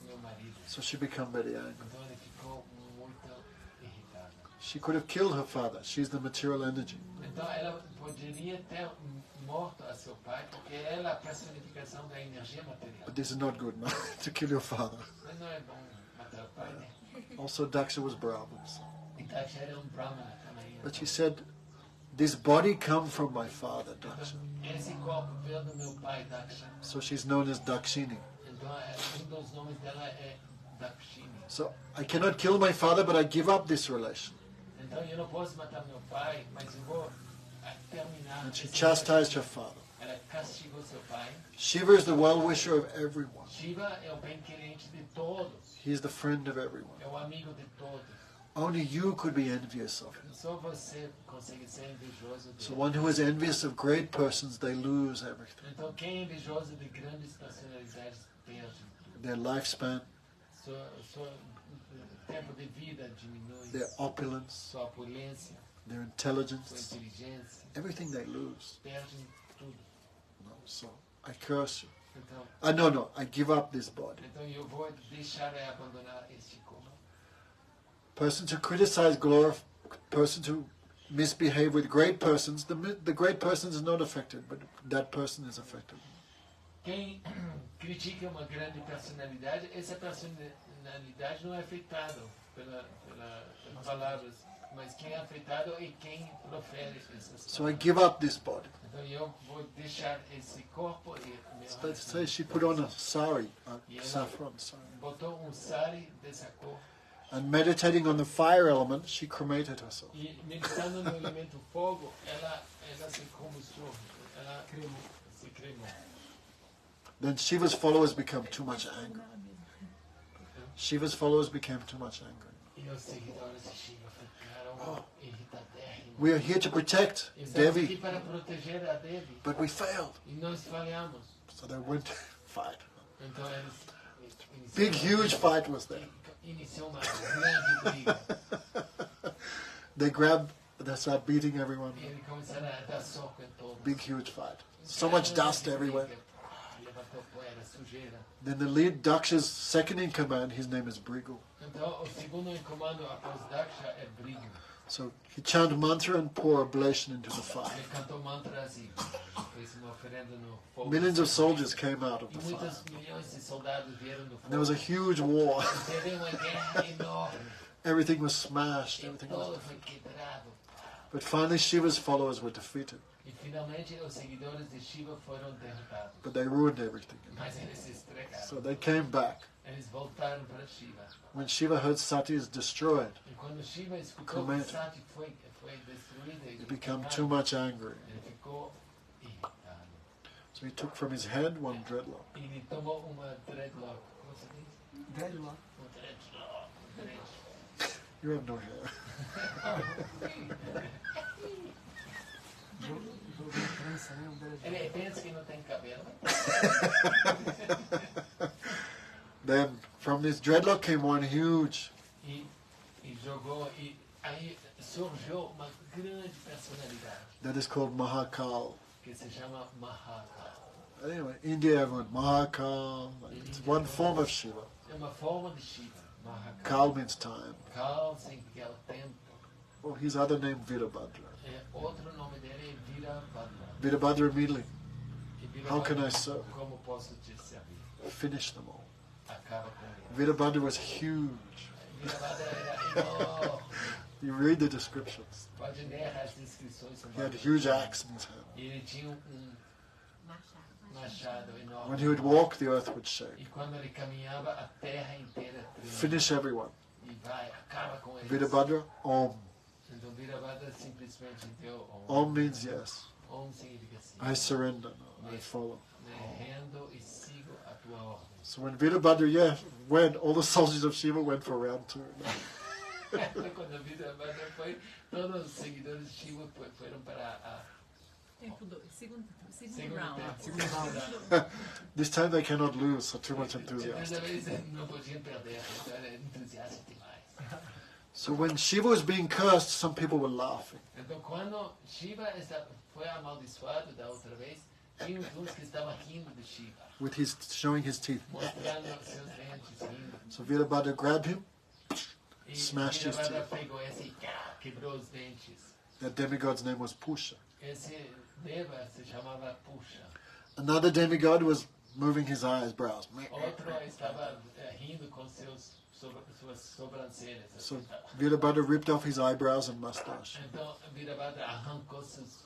meu marido. So she became very angry. Então ele ficou muito irritado. She could have killed her father. She's the material energy. Então ela poderia ter morto a seu pai, porque ela é a personificação da energia material. But this is not good, no? To kill your father. Mas não é bom matar o pai, né? Also, Daksha was Brahmin. So. E Daksha era brahmana também. But she said, this body come from my father, Daksha. Então, esse corpo veio do meu pai, Daksha. So she's known as Dakshini. Então, dos nomes dela é Dakshini. So I cannot kill my father, but I give up this relation. Então, eu não posso matar meu pai, mas eu vou terminar. And she esse chastised her relacionamento. father. Ela castigou seu pai. Shiva is the well-wisher of everyone. Shiva é o bem-querente de todos. He is the friend of everyone. É o amigo de todos. Only you could be envious of him. Só você consegue ser invejoso So dele. one who is envious of great persons, they lose everything. Então, quem é invejoso de grandes personalidades perde tudo. Their lifespan, Sua tempo de vida diminui. their opulence, Sua opulência, their sua intelligence, inteligência, everything they lose. perdem tudo. No, so I curse you. Então, No, I give up this body. então eu vou deixar ela abandonar este corpo. Persons who criticize, persons who misbehave with great persons, the great person is not affected, but that person is affected. Quem critica uma grande personalidade, essa personalidade não é afetada pelas palavras, mas quem é afetado é quem profere essas So I palavras. give up this body. Então eu vou deixar esse corpo e So let's say she put on a sari, a saffron sari. botou sari dessa cor And meditating on the fire element, she cremated herself. e meditando no elemento fogo, ela se combustou, ela se cremou. Then Shiva's followers become too much angry. Shiva's followers became too much angry. E os seguidores de Shiva ficaram irritadérrimos. We are here to protect Estamos aqui Devi, para proteger a Devi but we failed. e nós falhamos. So they went to fight. Então eles Big, huge fight was there. iniciou uma grande briga. They grabbed, they started beating everyone. E eles começaram a dar soco em todos. Big, huge fight. So much dust everywhere. Levantou poeira, sujeira. Then the lead Daksha's second in command, his name is Brigu. Então o segundo em comando após Daksha é Brigu. So he chanted mantra and pour oblation into the fire. Ele cantou mantras e fez uma oferenda no fogo. Millions of soldiers came out of E the fire. muitos milhões de soldados vieram no And there was a fogo. huge war. Teve uma guerra enorme. Everything was smashed. E Everything was. todo foi quebrado. But finally, Shiva's followers were defeated. E finalmente os seguidores de Shiva foram derrotados. But they ruined everything. Mas eles se estregaram. So they came back. Eles voltaram para Shiva. When Shiva heard Sati is destroyed, E quando Shiva escutou que Comenta. Sati foi destruída, he became too much angry. ele ficou irritado. So he took from his head one dreadlock. E ele tomou uma dreadlock. Como se diz? Dreadlock. Um dreadlock. Um dread. You have no hair. Jogo de trança, né? Dreadlock. Ele pensa que não tem cabelo. Then from this dreadlock came one huge. E jogou. E aí surgiu uma grande personalidade That is called Mahakal. que se chama Mahakal. Anyway, India everyone, Mahakal. It's one form of Shiva. É uma forma de Shiva. Mahakal. Kal means time. Kal significa tempo. Well, his other name Virabhadra. Outro nome dele é Virabhadra. Virabhadra immediately E How can I Virabhadra, serve? como posso te servir? finished them all. Acaba com ele. Virabhadra was huge. Virabhadra era enorme. You read the descriptions. Pode ler as descrições. He had a huge axe in his hand. E ele tinha machado enorme. When he would walk, the earth would E shake. quando ele caminhava, a terra inteira tremia. Finish everyone. e vai, acaba com eles. Virabhadra, Om. Então Virabhadra simplesmente deu Om means yes. Om significa sim. I surrender now. I follow. Me rendo e sigo a tua ordem. So when Virabhadra went, all the soldiers of Shiva went for round 2. Quando Virabhadra foi, todos os seguidores de Shiva foram para a Tempo 2, segundo segundo round. tempo. This time they cannot lose, so too much Dessa enthusiasm. vez não podiam perder, então era entusiasta demais. So when Shiva was being cursed, some people were laughing. Então quando Shiva foi amaldiçoado da outra vez, tinha uns que estavam rindo de Shiva, With showing his teeth. mostrando seus dentes, rindo. So Virabhadra grabbed him, E Smashed his Virabhadra teeth. pegou esse e quebrou os dentes. that demigod's name was Pusha. Esse Deva se chamava Pusha. Another demigod was moving his eyebrows. Outro estava rindo com suas sobrancelhas. So Virabhadra ripped off his eyebrows and mustache. Então Virabhadra arrancou seus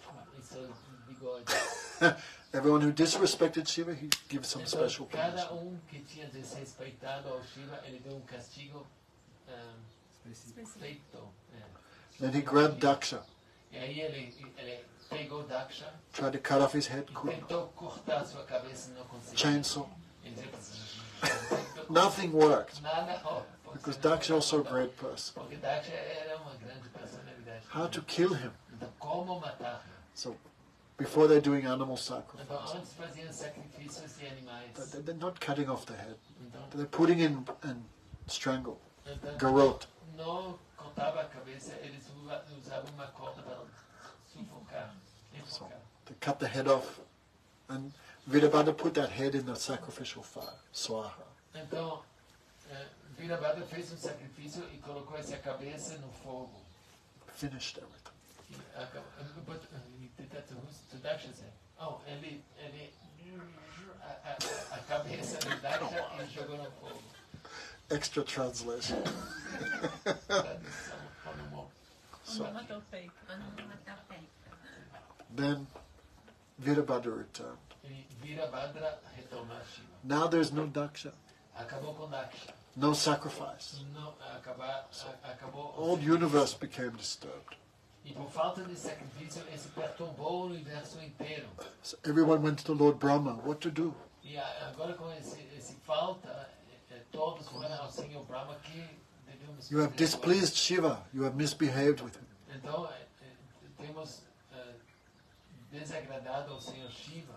bigodes. Everyone who disrespected Shiva, he gives some Então special cada punishment. que tinha desrespeitado ao Shiva, ele deu castigo feito. Then he grabbed Daksha, E aí ele pegou Daksha tried to cut off his head, e couldn't. tentou cortar sua cabeça e não conseguiu. Chainsaw. Ele Nothing worked Nada, because Daksha also a great person. porque Daksha era uma grande personalidade. How to kill him? Então como matar? So before they're doing animal Então sacrifice, antes faziam sacrifícios de animais. they're not cutting off the head. Então, They're putting in and strangle. então Garrote. não cortava a cabeça, eles usavam uma corda para sufocar, enfocar. They cut the head off. And Virabhadra put that head in the sacrificial fire, Swaha. Então, Virabhadra fez sacrifício e colocou essa cabeça no fogo. Finished everything. But he did that to Daksha. Oh, ele a cabeça de Daksha e jogou no fogo. Extra translation. Tradução alemão. Onomatopeia. Then Virabhadra returned. E Virabhadra retornou a Shiva. Now there's no Daksha, Acabou com Daksha. no sacrifice. Não, acabou. All universe became disturbed. E por falta de sacrifício, esse perturbou o universo inteiro. So everyone went to the Lord Brahma. What to do? E agora com esse falta, todos foram ao Senhor Brahma que devemos You have fazer displeased Shiva. You have misbehaved with him. agora. Então, temos desagradado ao Senhor Shiva,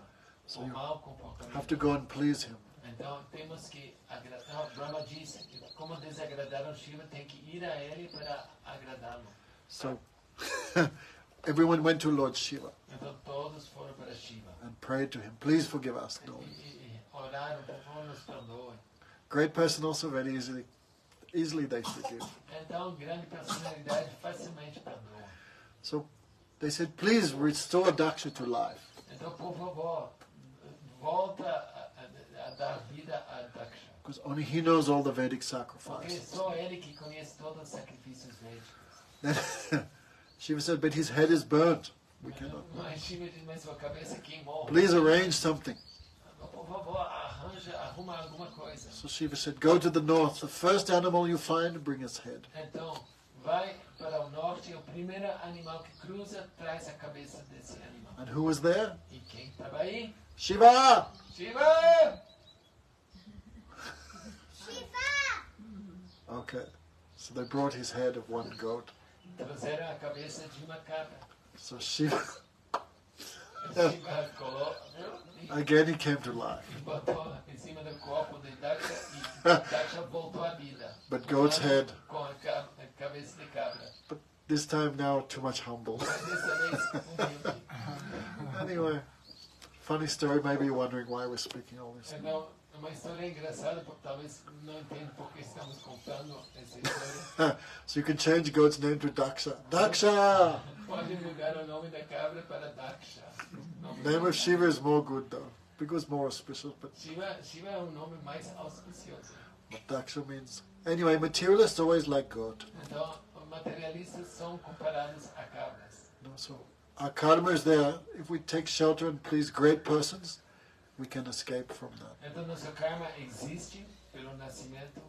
o mau comportamento. Have to go and please him. Então, temos que agradar. Brahma disse que como desagradar ao Shiva, tem que ir a ele para agradá-lo. So everyone went to Lord Shiva Então, todos foram para Shiva. and prayed to him. Please forgive us. No. E oraram, por favor, nos perdoe. Great person also very easily they forgive. Então, grande personalidade facilmente perdoa. So they said, please restore Daksha to life. Então, por favor, volta a dar vida a Daksha. Because only he knows all the Vedic Porque sacrifices. só ele que conhece todos os sacrifícios védicos. Then Shiva said, but his head is burnt. We cannot. Mas Shiva diz, mas sua cabeça queimou. Please arrange something. Por favor, arruma alguma coisa. So Shiva said, go to the north. The first animal you find, bring its head. Então, vai para o norte, o primeiro animal que cruza, traz a cabeça desse animal. And who was there? E quem estava aí? Shiva! Shiva! Okay. So they brought his head of one goat. Trouxeram a cabeça de uma cabra. So Shiva, Shiva colou, again he came to life. e botou em cima do corpo de Daksha e Daksha voltou à vida. But goat's head, Com a cabeça de cabra. but this time now too much humble. Mas dessa vez, humilde. Anyway, funny story. Maybe you're wondering why we're speaking all this. Então, é uma história engraçada, porque talvez não entenda por que estamos contando essa história. So you can change goat's name to Daksha. Daksha! Pode mudar o nome da cabra para Daksha. Name of Shiva is more good though, because more auspicious. But Shiva é um nome mais auspicioso. Daksha means anyway. Materialists always like goat. Então, os materialistas são comparados a cabras. No, so our karma is there. If we take shelter and please great persons, we can escape from that. Então, nosso karma existe pelo nascimento,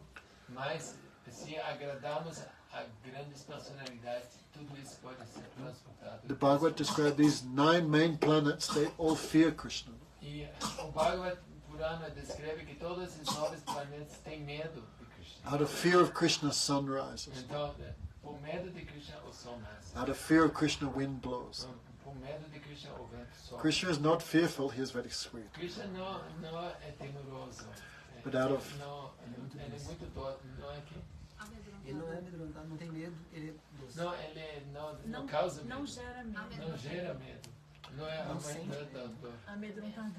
mas Se agradarmos a grandes personalidades, tudo isso pode ser transportado. The Bhagavad described these 9 main planets, they all fear Krishna. E o Bhagavad Purana descreve que todos esses 9 planetas têm medo de Krishna. Out of fear of Krishna, sun rises. Então, por medo de Krishna, o sol nasce. Out of fear of Krishna, wind blows. Por medo de Krishna, o vento sopra. Krishna is not fearful, he is very sweet. Krishna não é temoroso. But out of Ele é muito doce. Não é que? Ele não é amedrontado, não tem medo, ele é doce. Não, ele não causa medo. Não gera medo. Não gera medo. Não é amedrontador. Amedrontador.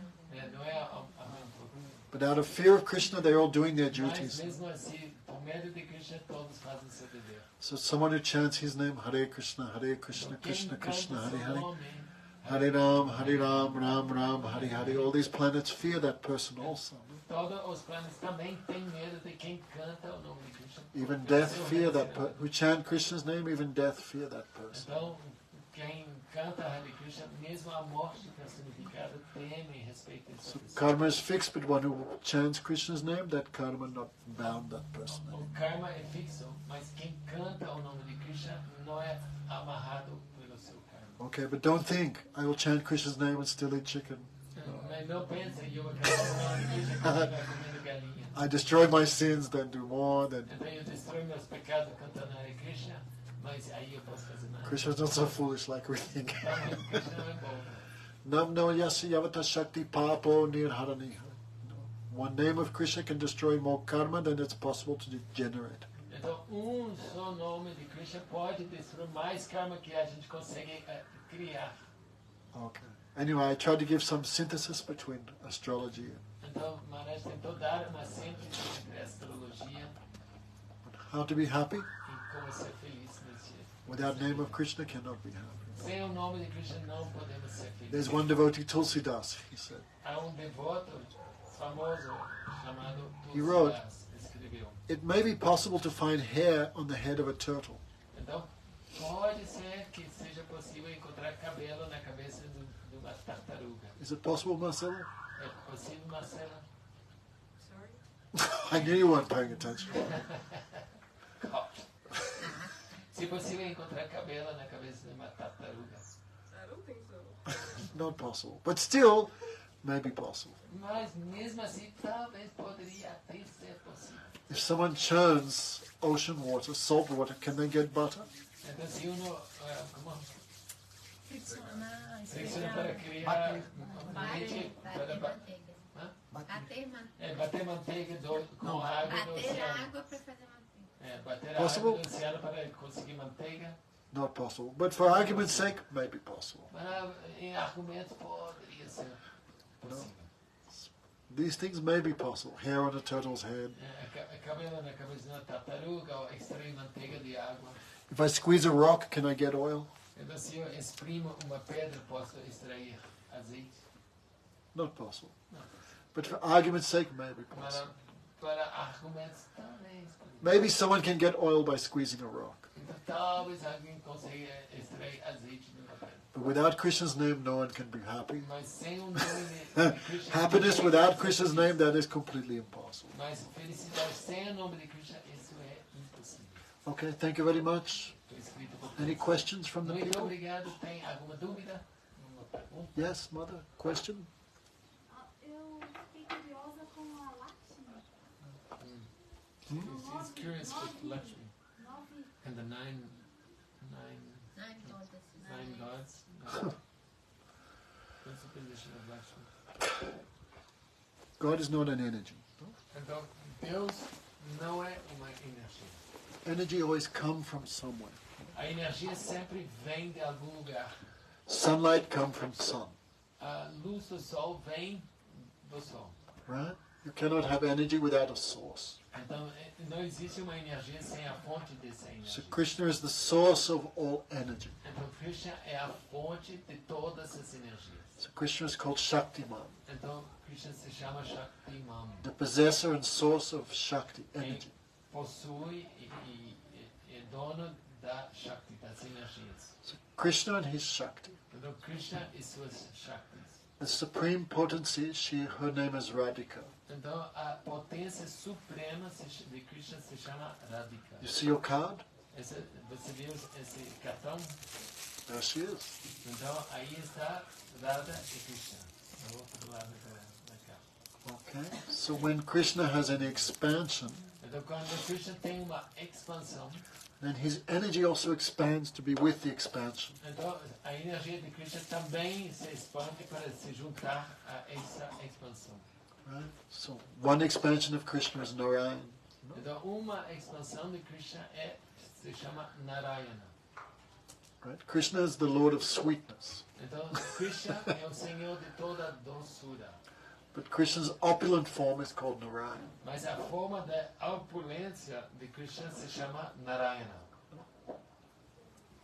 Não é amedrontador. But out of fear of Krishna, they're all doing their Mas duties. mesmo assim, por medo de Krishna, todos fazem seu dever. So someone who chants his name, Hare Krishna, Krishna Krishna, Hare Hare, Hare Ram, Ram Ram, Hare Hare. All these planets fear that person also. Todos os planetas também têm medo de quem canta o nome de Krishna. Even death fear that person. Who chant Krishna's name, even death fear that person. Então, quem canta Hare Krishna, mesmo a morte personificada, teme e respeita essa So pessoa. karma is fixed, but one who chants Krishna's name, that karma not bound that person. O karma é fixo, mas quem canta o nome de Krishna não é amarrado pelo seu karma. Okay, but don't think, I will chant Krishna's name and still eat chicken. Mas não pensa que eu vou cantar o nome de Krishna comendo galinha. I destroy my sins, then do more, then... Então eu destruo meus pecados cantando Hare Krishna, mas aí eu posso fazer nada. Krishna's not so foolish like we think. Então, Krishna não é bom. Nam no yasi yavata shakti papo nirharaniha. One name of Krishna can destroy more karma than it's possible to degenerate. Então, só nome de Krishna pode destruir mais karma que a gente consegue criar. Okay. Anyway, I tried to give some synthesis between astrology Então, Maharaj tentou dar uma síntese entre a astrologia and how to be happy. e como ser feliz nesse. Without name of Krishna, cannot be happy. Sem o nome de Krishna não podemos ser There's felizes. one devotee, Tulsidas, he said. Há devoto famoso chamado He wrote, Tulsidas, escreveu. It may be possible to find hair on the head of a turtle. Então, pode ser que seja possível encontrar cabelo na cabeça de uma tartaruga. Is it possible, Marcelo? É possível, Marcela? I knew you weren't paying attention. Se possível encontrar cabelo na cabeça de uma tartaruga. I don't think so. Not possible. But still, may be possible. Mas mesmo assim, talvez poderia até ser possível. If someone churns ocean water, salt water, can they get butter? Então, se uno Friccionar, fricciona para esfregar. criar leite, para manteiga. Hã? Bater manteiga. Bater manteiga com água do Bater oceano. água para fazer manteiga. Bater Possible? água do oceano para conseguir manteiga. Not possible. But for argument's sake, may be possible. Mas em argumento poderia ser possível. These things may be possible. Hair on a turtle's head. Cabelo na cabeça de uma tartaruga, ou extrair manteiga de água. If I squeeze a rock, can I get oil? Então, se eu exprimo uma pedra, posso extrair azeite. Not possible. Não. But for argument's sake, may be Mas possible. para argumentos, talvez. Maybe someone can get oil by squeezing a rock. Então, talvez alguém consiga extrair azeite de uma pedra. But without Krishna's name, no one can be happy. Mas sem o nome de Krishna. Happiness without Krishna's name, that is completely impossible. Mas felicidade sem o nome de Krishna, isso é impossível. Okay, thank you very much. Foi escrito por Any Deus. questions from the Muito people? obrigado. Tem alguma dúvida? Uma pergunta? Yes, mother? Question? Eu fiquei curiosa com a Lakshmi. She's curious with Lakshmi. 9 And the nine gods. What's the position of Lakshmi? God is not an energy. Então, Deus não é uma energia. Energy always comes from somewhere. A energia sempre vem de algum lugar. Sunlight comes from sun, A luz do sol vem do sol. right? You cannot have energy without a source. Então, não existe uma energia sem a fonte dessa So energia. Krishna is the source of all energy. Então, Krishna é a fonte de todas as energias. So Krishna is called Shaktiman, Então, Krishna se chama Shaktiman. the possessor and source of Shakti, energy. Possui e é dono da Shakti, das energias. So Krishna and his Shakti. Então, Krishna e suas Shaktis. The supreme potency, her name is Radhika. Então, a potência suprema de Krishna se chama Radhika. You see your card? Você viu esse cartão? There she is. Então, aí está Radha e Krishna. No outro lado da cá. Okay. So when Krishna has any expansion, Então, quando Krishna tem uma expansão, then his energy also expands to be with the expansion. então a energia de Krishna também se expande para se juntar a essa expansão. Right? So one expansion of Krishna is Narayan. Então, uma expansão de Krishna se chama Narayana. Right? Krishna is the Lord of sweetness. Então, Krishna é o Senhor de toda doçura. But Krishna's opulent form is called Narayan. Mas a forma da opulência de Krishna se chama Narayana.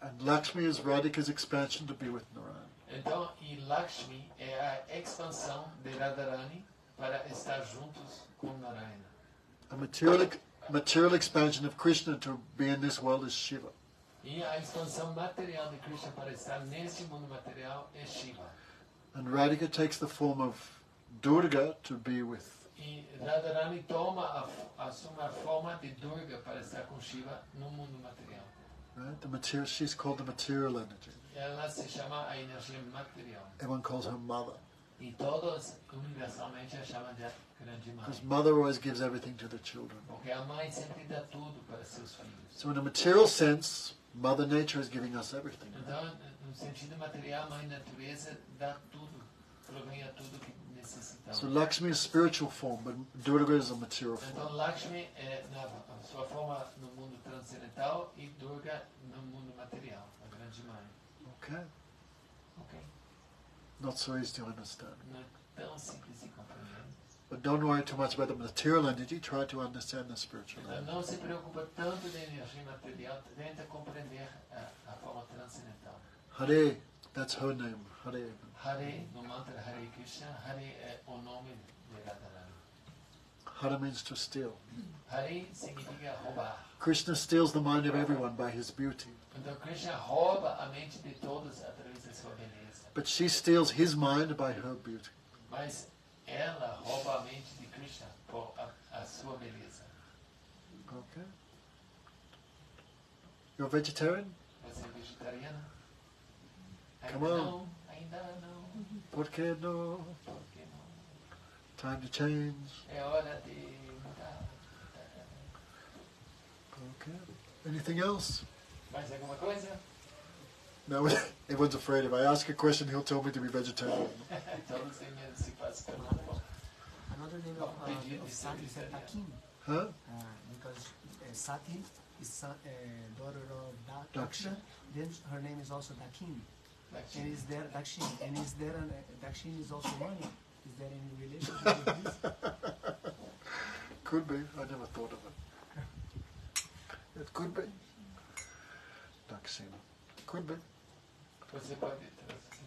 And Lakshmi is Radhika's expansion to be with Narayan. Então, e Lakshmi é a expansão de Radharani para estar juntos com Narayana. A material expansion of Krishna to be in this world is Shiva. E a expansão material de Krishna para estar nesse mundo material é Shiva. And Radhika takes the form of Durga to be with. E Radharani assume a forma de Durga para estar com Shiva no mundo material. Right? She's called the material energy. Ela se chama a energia material. Everyone calls her mother. E todos universalmente a chamam de grande mãe. Because mother always gives everything to the children. Porque a mãe sempre dá tudo para seus filhos. So in a material sense, Mother Nature is giving us everything. Então, no sentido material, a mãe natureza dá tudo, provém a tudo que necessitamos. So Lakshmi is spiritual form, but Durga is a material Então, form. Lakshmi é na sua forma no mundo transcendental e Durga no mundo material, a grande mãe. Okay? Ok? Not so easy to understand. Não é tão simples de compreender. But don't worry too much about the material energy, try to understand the spiritual Então, energy. não se preocupa tanto da energia material, tenta compreender a forma transcendental. Hare, that's her name. Hare. Hare, no mantra Hare Krishna, Hare é o nome de Radharani. Hare means to steal. Hare significa roubar. Krishna steals the mind of everyone by his beauty. Então Krishna rouba a mente de todos através da sua beleza. But she steals his mind by her beauty. Mas ela rouba a mente de Krishna por a sua beleza. Okay? You're a vegetarian? Você é vegetariana? Come on. Não, ainda não. Por que no? Por que não? Time to change. É hora de mudar. Okay. Anything else? Mais alguma coisa? No, everyone's afraid. If I ask a question, he'll tell me to be vegetarian. Todos têm medo se faz pergunta. Another name of Sati is Dakin. Huh? Because Sati is daughter of Daksha. Daksha. Then her name is also Dakin. And is there Dakshin? And is there Dakshin is also money? Is there any relationship with this? Could be. I never thought of it. It could be. Dakshin. Could be. Você pode traduzir.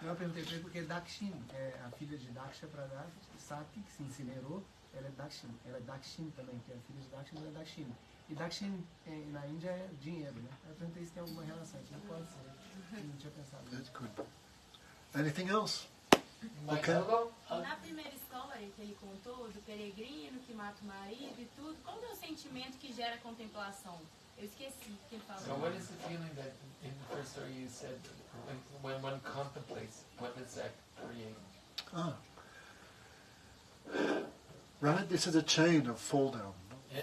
Eu perguntei para ele porque Dakshin é a filha de Daksha para Sati, que se incinerou, ela é Dakshin. Ela é Dakshin também, que é a filha de Dakshin, ela é Dakshin. E Dakshin na Índia é dinheiro, né? Eu perguntei se tem alguma relação. Não pode ser. Eu não tinha pensado nisso. It could be. Anything else? Mais Ok. algo? Na primeira história que ele contou, do peregrino que mata o marido e tudo, qual é o sentimento que gera contemplação? Eu esqueci o que ele falou. So what is the feeling that in the first story you said when one contemplates, what does that create? Ah. Right? This is a chain of fall down.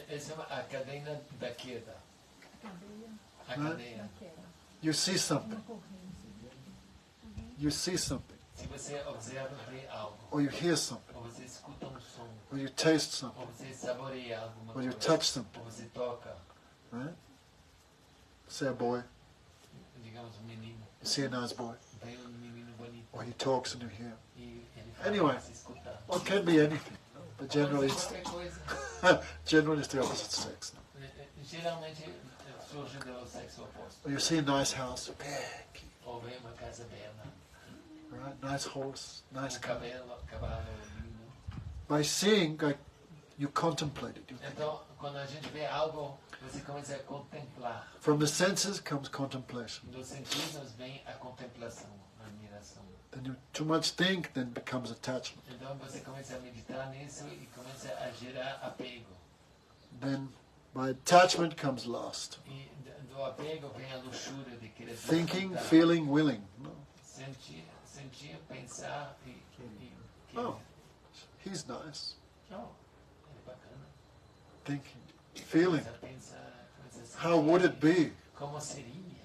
Essa é a cadeia da queda. A Né? cadeia. You see something. You see something. Se você observa, vê algo, Or you hear something. ou você escuta som, Or you taste something. ou você saboreia alguma Or you coisa, touch something. ou você toca, Right? Say a boy. digamos, um menino. You see a nice boy. Vem menino bonito Or he talks and you hear. e ele fala, Anyway. você escuta. Or it can be anything. But generally Pode it's, ser qualquer coisa. generally it's the opposite sex. Geralmente surge do sexo oposto. Or you see a nice house. Big. Ou vem uma casa bela, Right? Nice horse. Nice car. cavalo lindo. By seeing, like, you contemplate it. Então, quando a gente vê algo, você começa a contemplar. From the senses comes contemplation. Dos sentidos vem a contemplação, a admiração. Then you too much think, then becomes attachment. Então você começa a meditar nisso e começa a gerar apego. Then by attachment comes lust. E do apego vem a luxúria de querer Thinking, desfrutar. feeling, willing. No. Sentir, pensar e querer. Oh, he's nice. Oh, é bacana. Thinking, feeling. Começa a pensar, começa a sentir. How would it be? Como seria?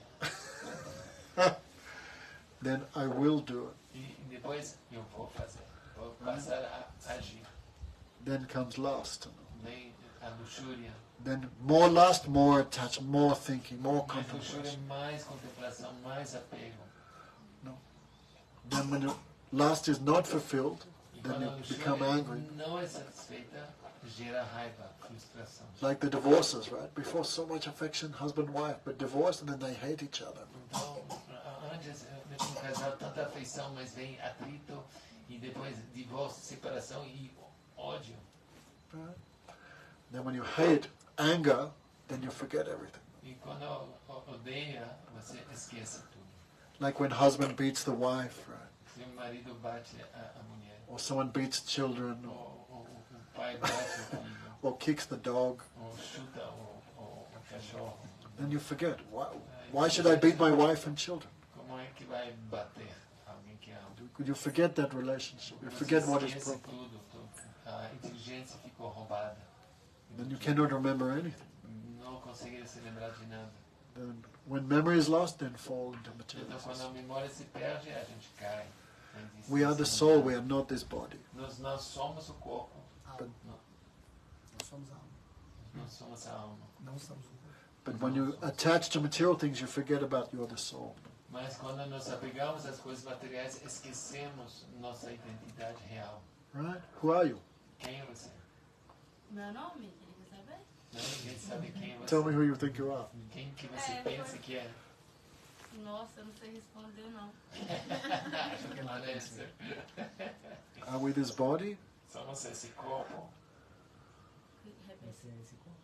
Then I will do it. E depois eu vou fazer. Vou passar a agir. Then comes lust. Vem a luxúria. Then more lust, more attachment, more thinking, more Mais luxúria, contemplation. mais contemplação, mais apego. Then when the lust is not fulfilled, E then quando a you become luxúria angry. não é satisfeita, gera raiva, frustração. Like the divorces, right? Before so much affection, husband, wife, but divorced and then they hate each other. Então, antes no casal tanta afeição, mas vem atrito e depois divórcio, separação e ódio. Right? Then when you hate, anger, then you forget everything. E quando odeia, você esquece tudo. Like when husband beats the wife, right? Se o marido bate a mulher, Or someone beats children, o pai bate o filho, or kicks the dog, ou chuta o cachorro. then you forget. Why should I beat my wife and children? Como é que vai bater alguém que ama? Could you forget that relationship? You Você forget what is esquece proper. tudo, a inteligência ficou roubada. Then you cannot remember anything. Não consegue se lembrar de nada. Then when memory is lost, then fall into Então, quando a materialism. memória se perde, a gente cai. We are the soul, we are not this body. Nós somos o corpo, Alma. não, Nós somos a alma. nós somos a alma. Não somos o corpo. But when you attach to material things, you forget about you're the soul. Mas quando nos apegamos às coisas materiais, esquecemos nossa identidade real. Right? Who are you? Quem é você? Meu nome? Ele quer saber? Não, ninguém sabe quem é Tell você. me who you think you are. Quem que você É, pensa foi- que é? Nossa, eu não sei responder, não. Acho que não é esse. Are we this body? Somos esse corpo. Repete. Esse é esse corpo.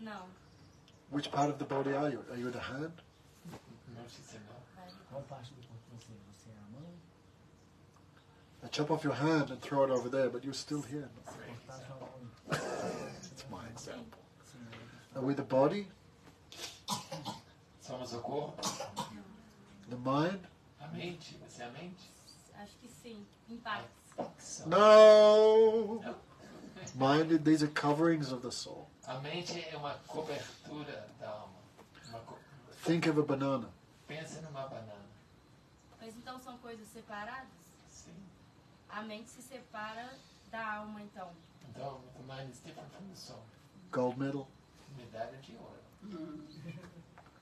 Não. Which part of the body are you? Are you the hand? Não sei não. Vai. Qual parte do corpo você é? Você é a mão? I chop off your hand and throw it over there, but you're still here. Cortar sua mão. That's my Sim. example. Sim, Are we the body? Somos o corpo. The mind? A mente. Você é a mente? Acho que sim. Em partes. No! Mind, these are coverings of the soul. A mente é uma cobertura da alma. Think of a banana. Pensa numa banana. Mas então são coisas separadas? Sim. A mente se separa da alma, então. Então, the mind is different from the soul. Gold medal. Medalha de ouro.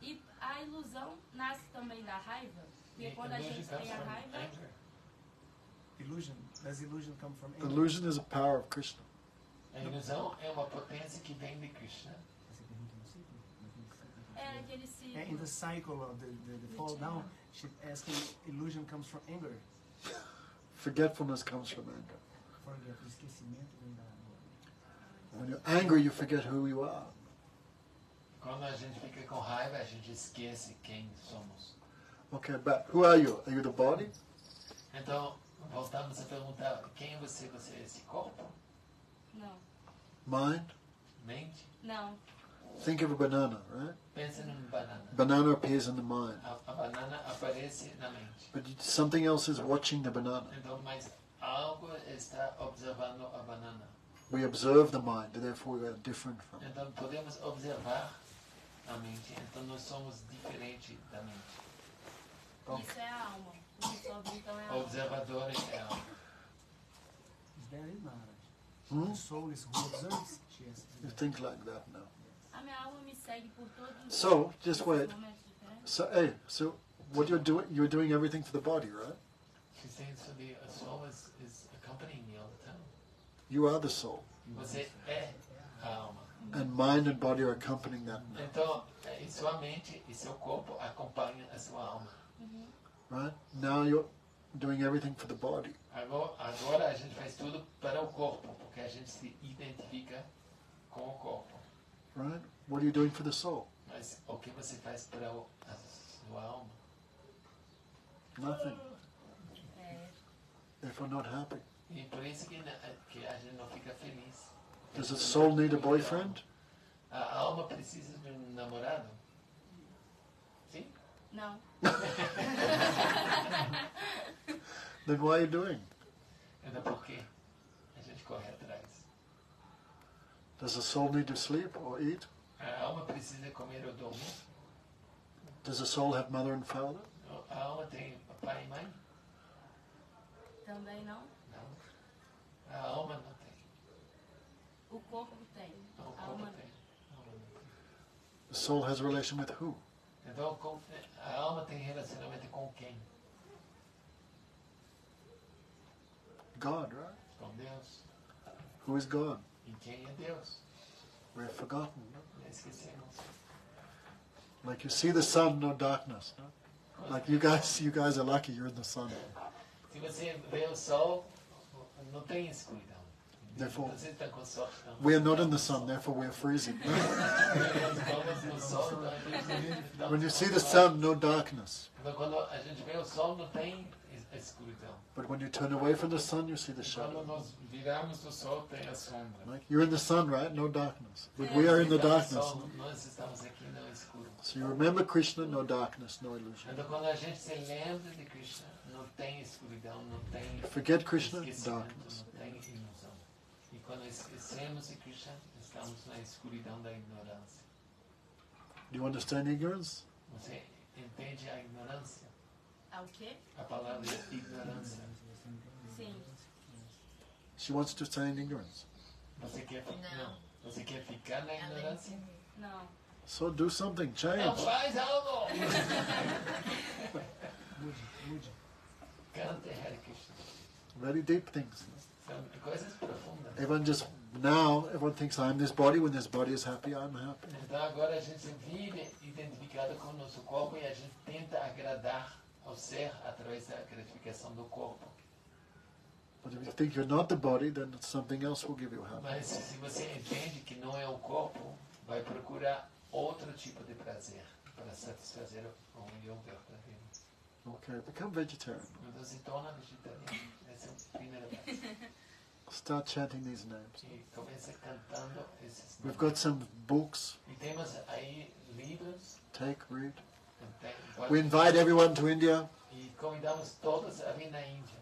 E a ilusão nasce também da raiva? Porque quando a gente tem a raiva, anger. Illusion. Does illusion come from anger? Illusion is a power of Krishna. A ilusão é uma potência que vem de Krishna. Você pergunta no ciclo? é aquele ciclo. In the cycle of the fall down, she's asking illusion comes from anger. Forgetfulness comes from anger. Forget, o esquecimento vem da When you're angry, you forget who you are. Quando a gente fica com raiva, a gente esquece quem somos. Okay, but who are you? Are you the body? Então, voltamos a perguntar, quem é você? Você é esse corpo? Não. Mind? Mente? Não. Think of a banana, right? Pensa numa banana. Banana appears in the mind. A banana aparece na mente. But something else is watching the banana. Então, mas algo está observando a banana. We observe the mind, therefore we are different from it. Então, podemos observar a mente. Então, nós somos diferentes da mente. Isso é a alma. O que sobe, então, é a O alma. observador é a alma. Is there is Maharaj? Hmm? The soul is who observes. She has You think like that now. A minha alma me segue por todos os So, just wait. momentos diferentes. So what you're doing everything for the body, right? She's saying, so the soul is accompanying me all the time. You are the soul. Você é a alma. And mind and body are accompanying that now, Então, e sua mente e seu corpo acompanham a sua alma. right? Now you're doing everything for the body. Agora a gente faz tudo para o corpo, porque a gente se identifica com o corpo. Right? What are you doing for the soul? Mas o que você faz para a sua alma? Nothing. É, If we're not happy. E por isso que a gente não fica feliz. Does the soul need a boyfriend? A alma precisa de um namorado? Sim? não. Then why are you doing? Então por quê? A gente corre atrás. Does the soul need to sleep or eat? A alma precisa comer ou dormir? Does the soul have mother and father? A alma tem pai e mãe? Também não. Não. A alma não tem. O corpo tem. O A corpo alma tem. A alma não tem. The soul has a relation with who? Então a alma tem relacionamento com quem? God, right? Com Deus. Who is God? E quem é Deus? We're forgotten. No? Já esquecemos. Like you see the sun, no darkness. No? Like you guys are lucky you're in the sun. Se você vê o sol, não tem escuridão. Therefore, Você está com sorte, não. we are not in the sun, therefore we are freezing. No? Nós vamos no sol, então When you see the sun, no darkness. Então, quando a gente vê o sol, não tem escuridão. But when you turn away from the sun, you see the Quando shadow. nós viramos do sol, tem a sombra. Like you're in the sun, right? No darkness. But we are in the darkness. Sol, nós estamos aqui no escuro. So you remember Krishna, no darkness, no illusion. Então, quando a gente se lembra de Krishna, não tem escuridão, não tem Forget Krishna, esquecimento, darkness. não tem ilusão. E quando esquecemos de Krishna, estamos na escuridão da ignorância. Do you understand ignorance? Você entende a ignorância? Ah, o quê? A palavra ignorância. Sim. She wants to stay in ignorance. Você quer, Não. Você quer ficar na ignorância? Não. So do something, Não change. faz algo! Cante Hare Krishna. Very deep things. São coisas profundas. Everyone thinks I'm this body. When this body is happy, I'm happy. Então agora a gente vive identificado com o nosso corpo e a gente tenta agradar ao ser através da gratificação do corpo. But if you think you're not the body, then something else will give you happiness. Mas se você entende que não é o corpo, vai procurar outro tipo de prazer para satisfazer o eu verdadeiro. Okay, become vegetarian. Então se torna vegetariano. Essa é a primeira parte. Start chanting these names. E começa cantando esses We've nomes. got some books. E temos aí livros. Take, read. Pode- We invite everyone to India. E convidamos todos a vir na Índia.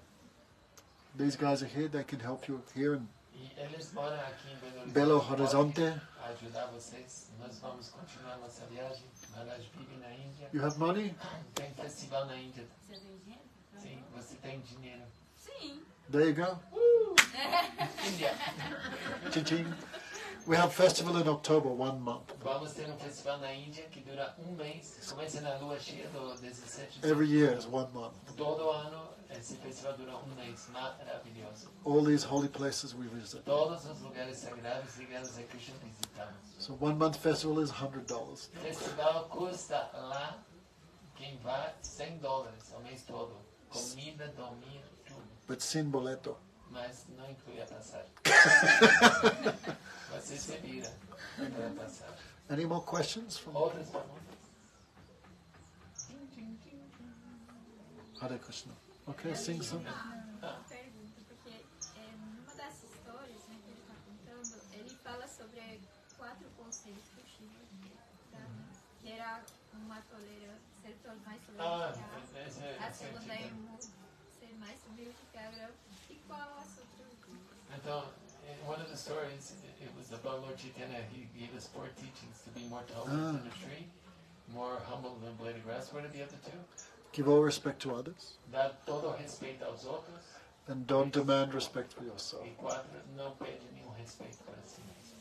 These guys are here. They can help you here in E eles moram aqui em Belo Horizonte. Horizonte. Podem ajudar vocês. Nós vamos continuar nossa viagem. Maharaj vive na Índia. You have money? Tem festival na Índia. Você tem dinheiro? Sim, você tem dinheiro. Sim. There you go. Índia. Ching-ching. We have festival in October, 1 month. Vamos ter um festival na Índia que dura um mês. Começa na lua cheia do 17 de Every year is 1 month. Todo ano esse festival dura um mês. Maravilhoso. All these holy places we visit. Todos os lugares sagrados ligados a Krishna visitamos. So 1 month festival is $100. O festival custa lá, quem vai, $100 o mês todo. Comida, dormir, tudo. But sin boleto. Mas não inclui a passagem. Você se vira para a passagem. Any more questions from Outras perguntas? Hare Krishna? Okay, sing some. Uma pergunta, porque numa dessas histórias, né, que ele está contando, ele fala sobre 4 conselhos que o Shiva dá, né? Que era uma tolerância, ser mais tolerante que a segunda é ser mais humilde que a grão. E qual as outras? Então, in one of the stories, it was about Lord Chaitanya. He gave us 4 teachings to be more tolerant than a tree, more humble than blade of grass. What are the other 2? Give all respect to others. Dar todo respeito aos outros. And don't demand respect for yourself. E 4, não pede nenhum respeito para si mesmo.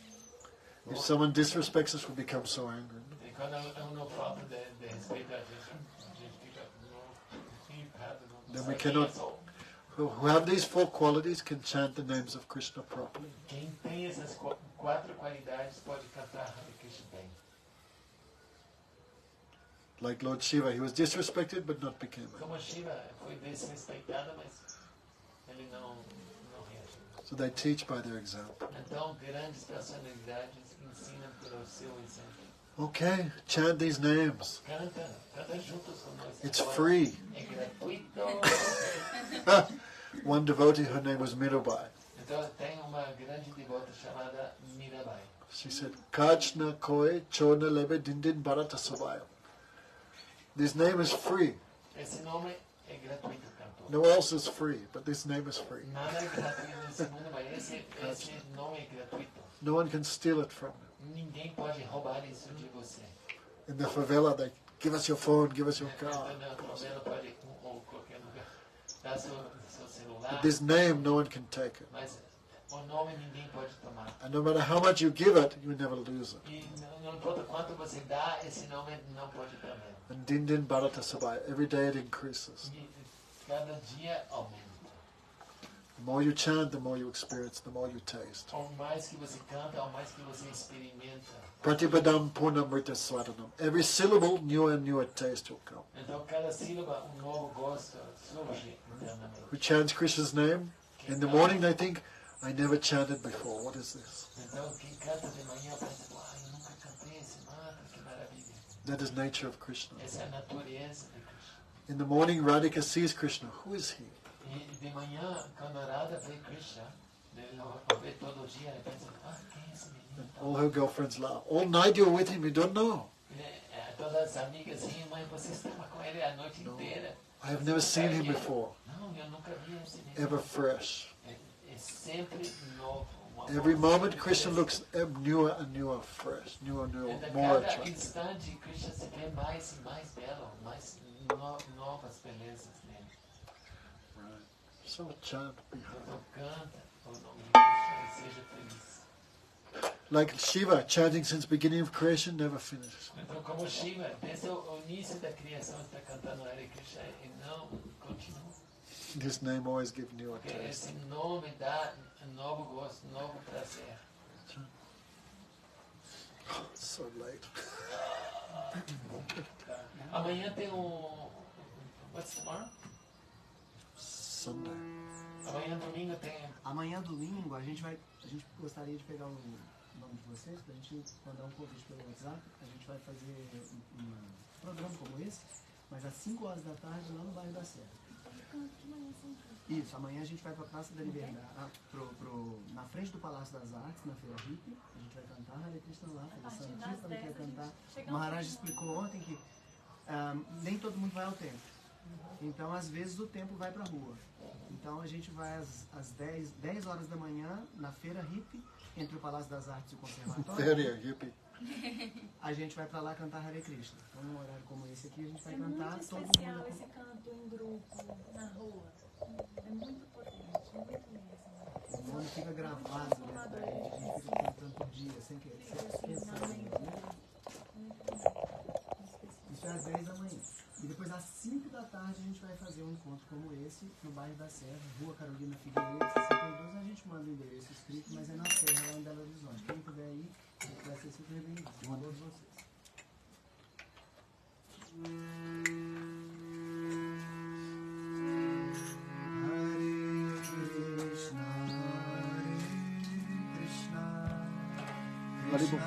If someone disrespects us, we become so angry. E quando não falta de respeito a gente fica irritado. Then we cannot- Who have these 4 qualities can chant the names of Krishna properly. Quem tem essas 4 qualidades pode cantar Hare Krishna bem. Like Lord Shiva, he was disrespected but not became it. Como Shiva foi desrespeitado, mas ele não reagiu. So they teach by their example. Então, grandes personalidades ensinam pelo seu exemplo. Okay, chant these names. Canta juntos com nós. It's Agora, free. É gratuito. One devotee, her name was Mirabai. Então, tem uma grande devota chamada Mirabai. She said, Kachna koi chona lebe dindin bharata sabayo. This name is free. Esse nome é gratuito, cantor. No else is free, but this name is free. Nada é gratuito nesse mundo, mas esse nome é gratuito. No one can steal it from you. Ninguém pode roubar isso de você. In the favela, they give us your phone, give us your car. Na favela pode, ou qualquer lugar, dar seu celular. But this name, no one can take it. Mas o nome ninguém pode tomar. And no matter how much you give it, you never lose it. E não importa quanto você dá, esse nome não pode perder. And dindin bharata sabayo, every day it increases. E cada dia aumenta. The more you chant, the more you experience, the more you taste. Ao mais que você canta, ao mais que você experimenta. Pratipadam purnamrita swadanam. Every syllable, newer and newer taste will come. Então cada sílaba, novo gosto surge internamente. Who chants Krishna's name? In the morning they think, I never chanted before. What is this? Então quem canta de manhã pensa, eu nunca cantei esse mantra, que maravilha. That is nature of Krishna. Essa é a natureza de Krishna. In the morning, Radhika sees Krishna. Who is he? E de manhã, quando a Radha vê Krishna, ele vê todo dia, ele pensa, quem é esse menino? All her girlfriends laugh. All night you're with him, you don't know. Todas as amigas riam, mas você estava com ele a noite inteira. I have never seen him before. Não, eu nunca vi esse menino. Ever fresh. É sempre novo. Every moment Krishna looks newer and newer, fresh, newer and newer, more Cada attractive. instante Krishna se vê mais e mais belo, mais novas belezas nele. Right. So chant behind. Então canta o nome de Krishna e seja feliz. Like Shiva, chanting since beginning of creation never finishes. Então como Shiva, desde o início da criação está cantando Hare Krishna e não continua. This name always gives new Porque taste. esse nome dá novo gosto, novo prazer. So late. Amanhã tem What's tomorrow? Sunday. Amanhã domingo tem. Amanhã, domingo, a gente gostaria de pegar o nome de vocês, pra gente mandar um convite pelo WhatsApp. A gente vai fazer um programa como esse, mas às 5 horas da tarde lá no bairro da Serra. Isso, amanhã a gente vai para a Praça da Liberdade, na frente do Palácio das Artes, na Feira Hippie. A gente vai cantar Hare Krishna lá, fazer Sankirtan, vai cantar. O Maharaj explicou ontem que nem todo mundo vai ao templo. Então, às vezes, o templo vai para a rua. Então, a gente vai às 10 horas da manhã, na Feira Hippie, entre o Palácio das Artes e o Conservatório. Feria, hippie. A gente vai para lá cantar Hare Krishna. Então, num horário como esse aqui, a gente vai É cantar muito todo especial mundo. esse canto em grupo, na rua. É muito potente, muito mesmo. O nome fica gravado dentro da gente. A gente fica cantando por dia, sem querer. Isso é às 10 da manhã. E depois às 5 da tarde a gente vai fazer um encontro como esse no bairro da Serra, Rua Carolina Figueiredo, 62. A gente manda o endereço escrito, mas é na Serra, lá em Belo Horizonte. Quem puder ir, vai ser super bem-vindo. Todos vocês. Haribo.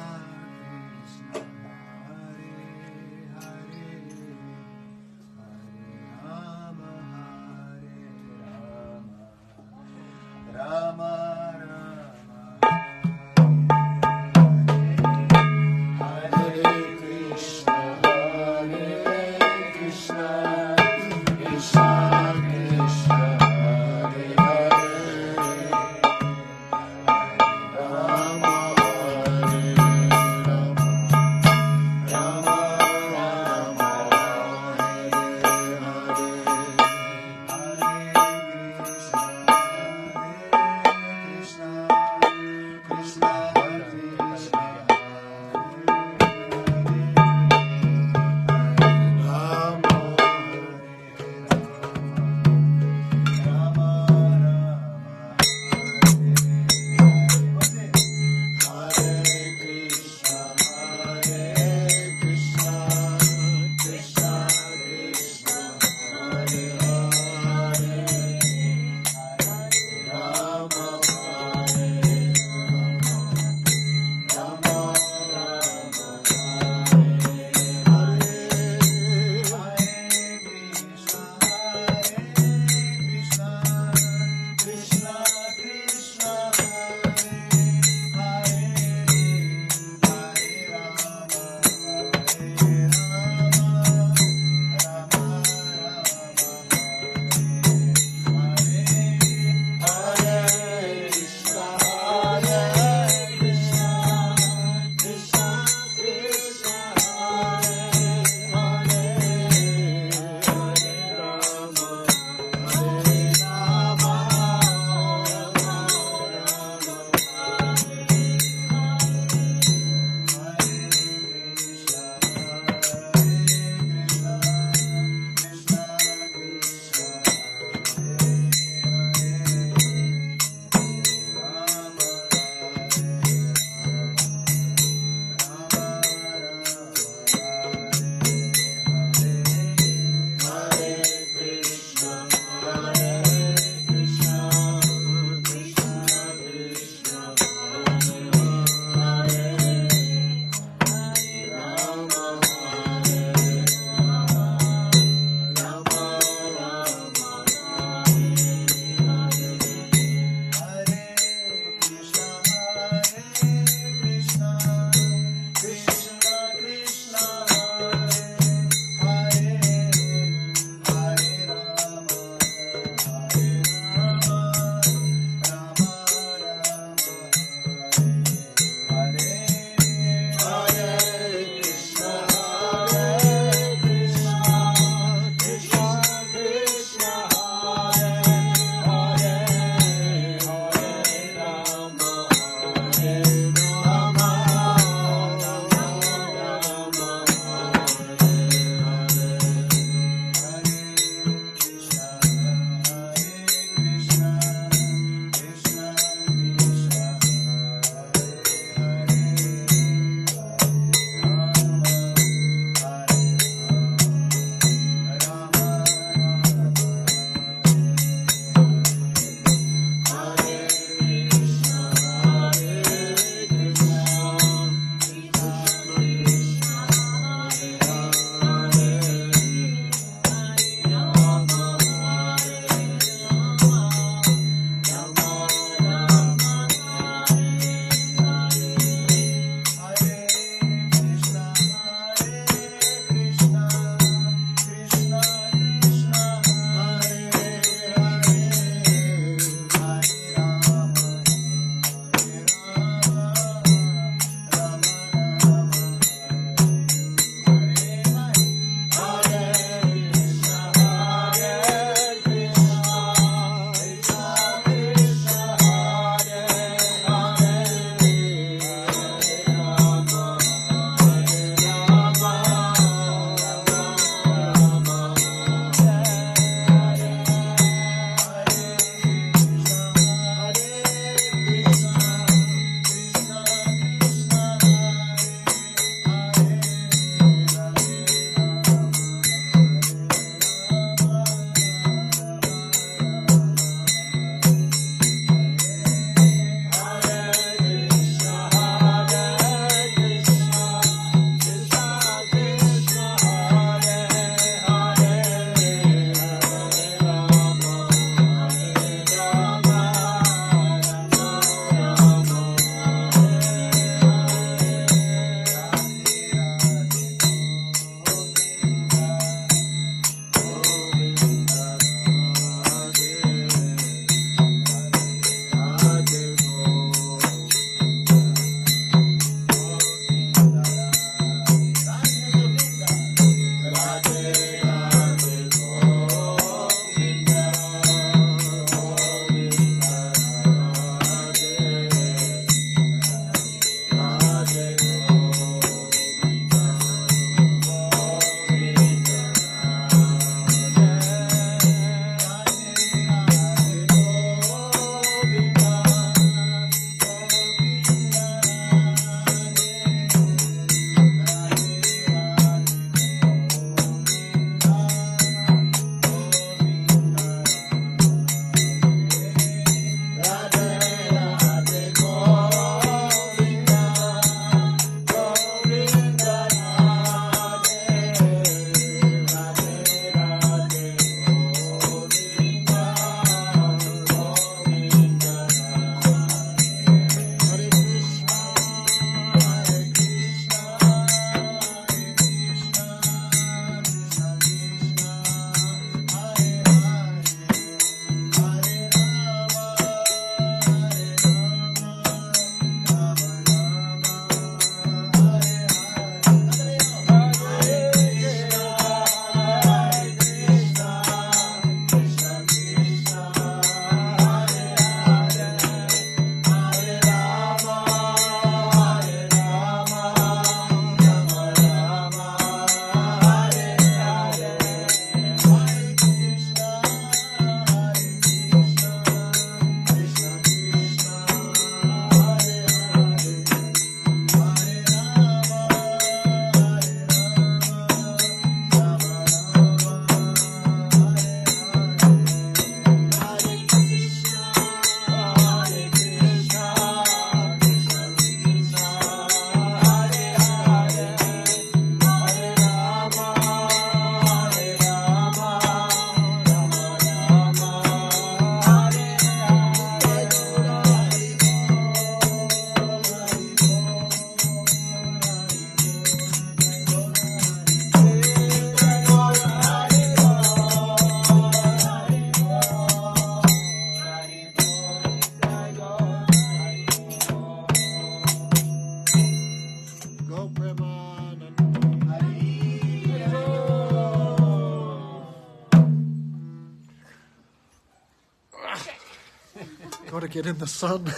Hare to get in the sun.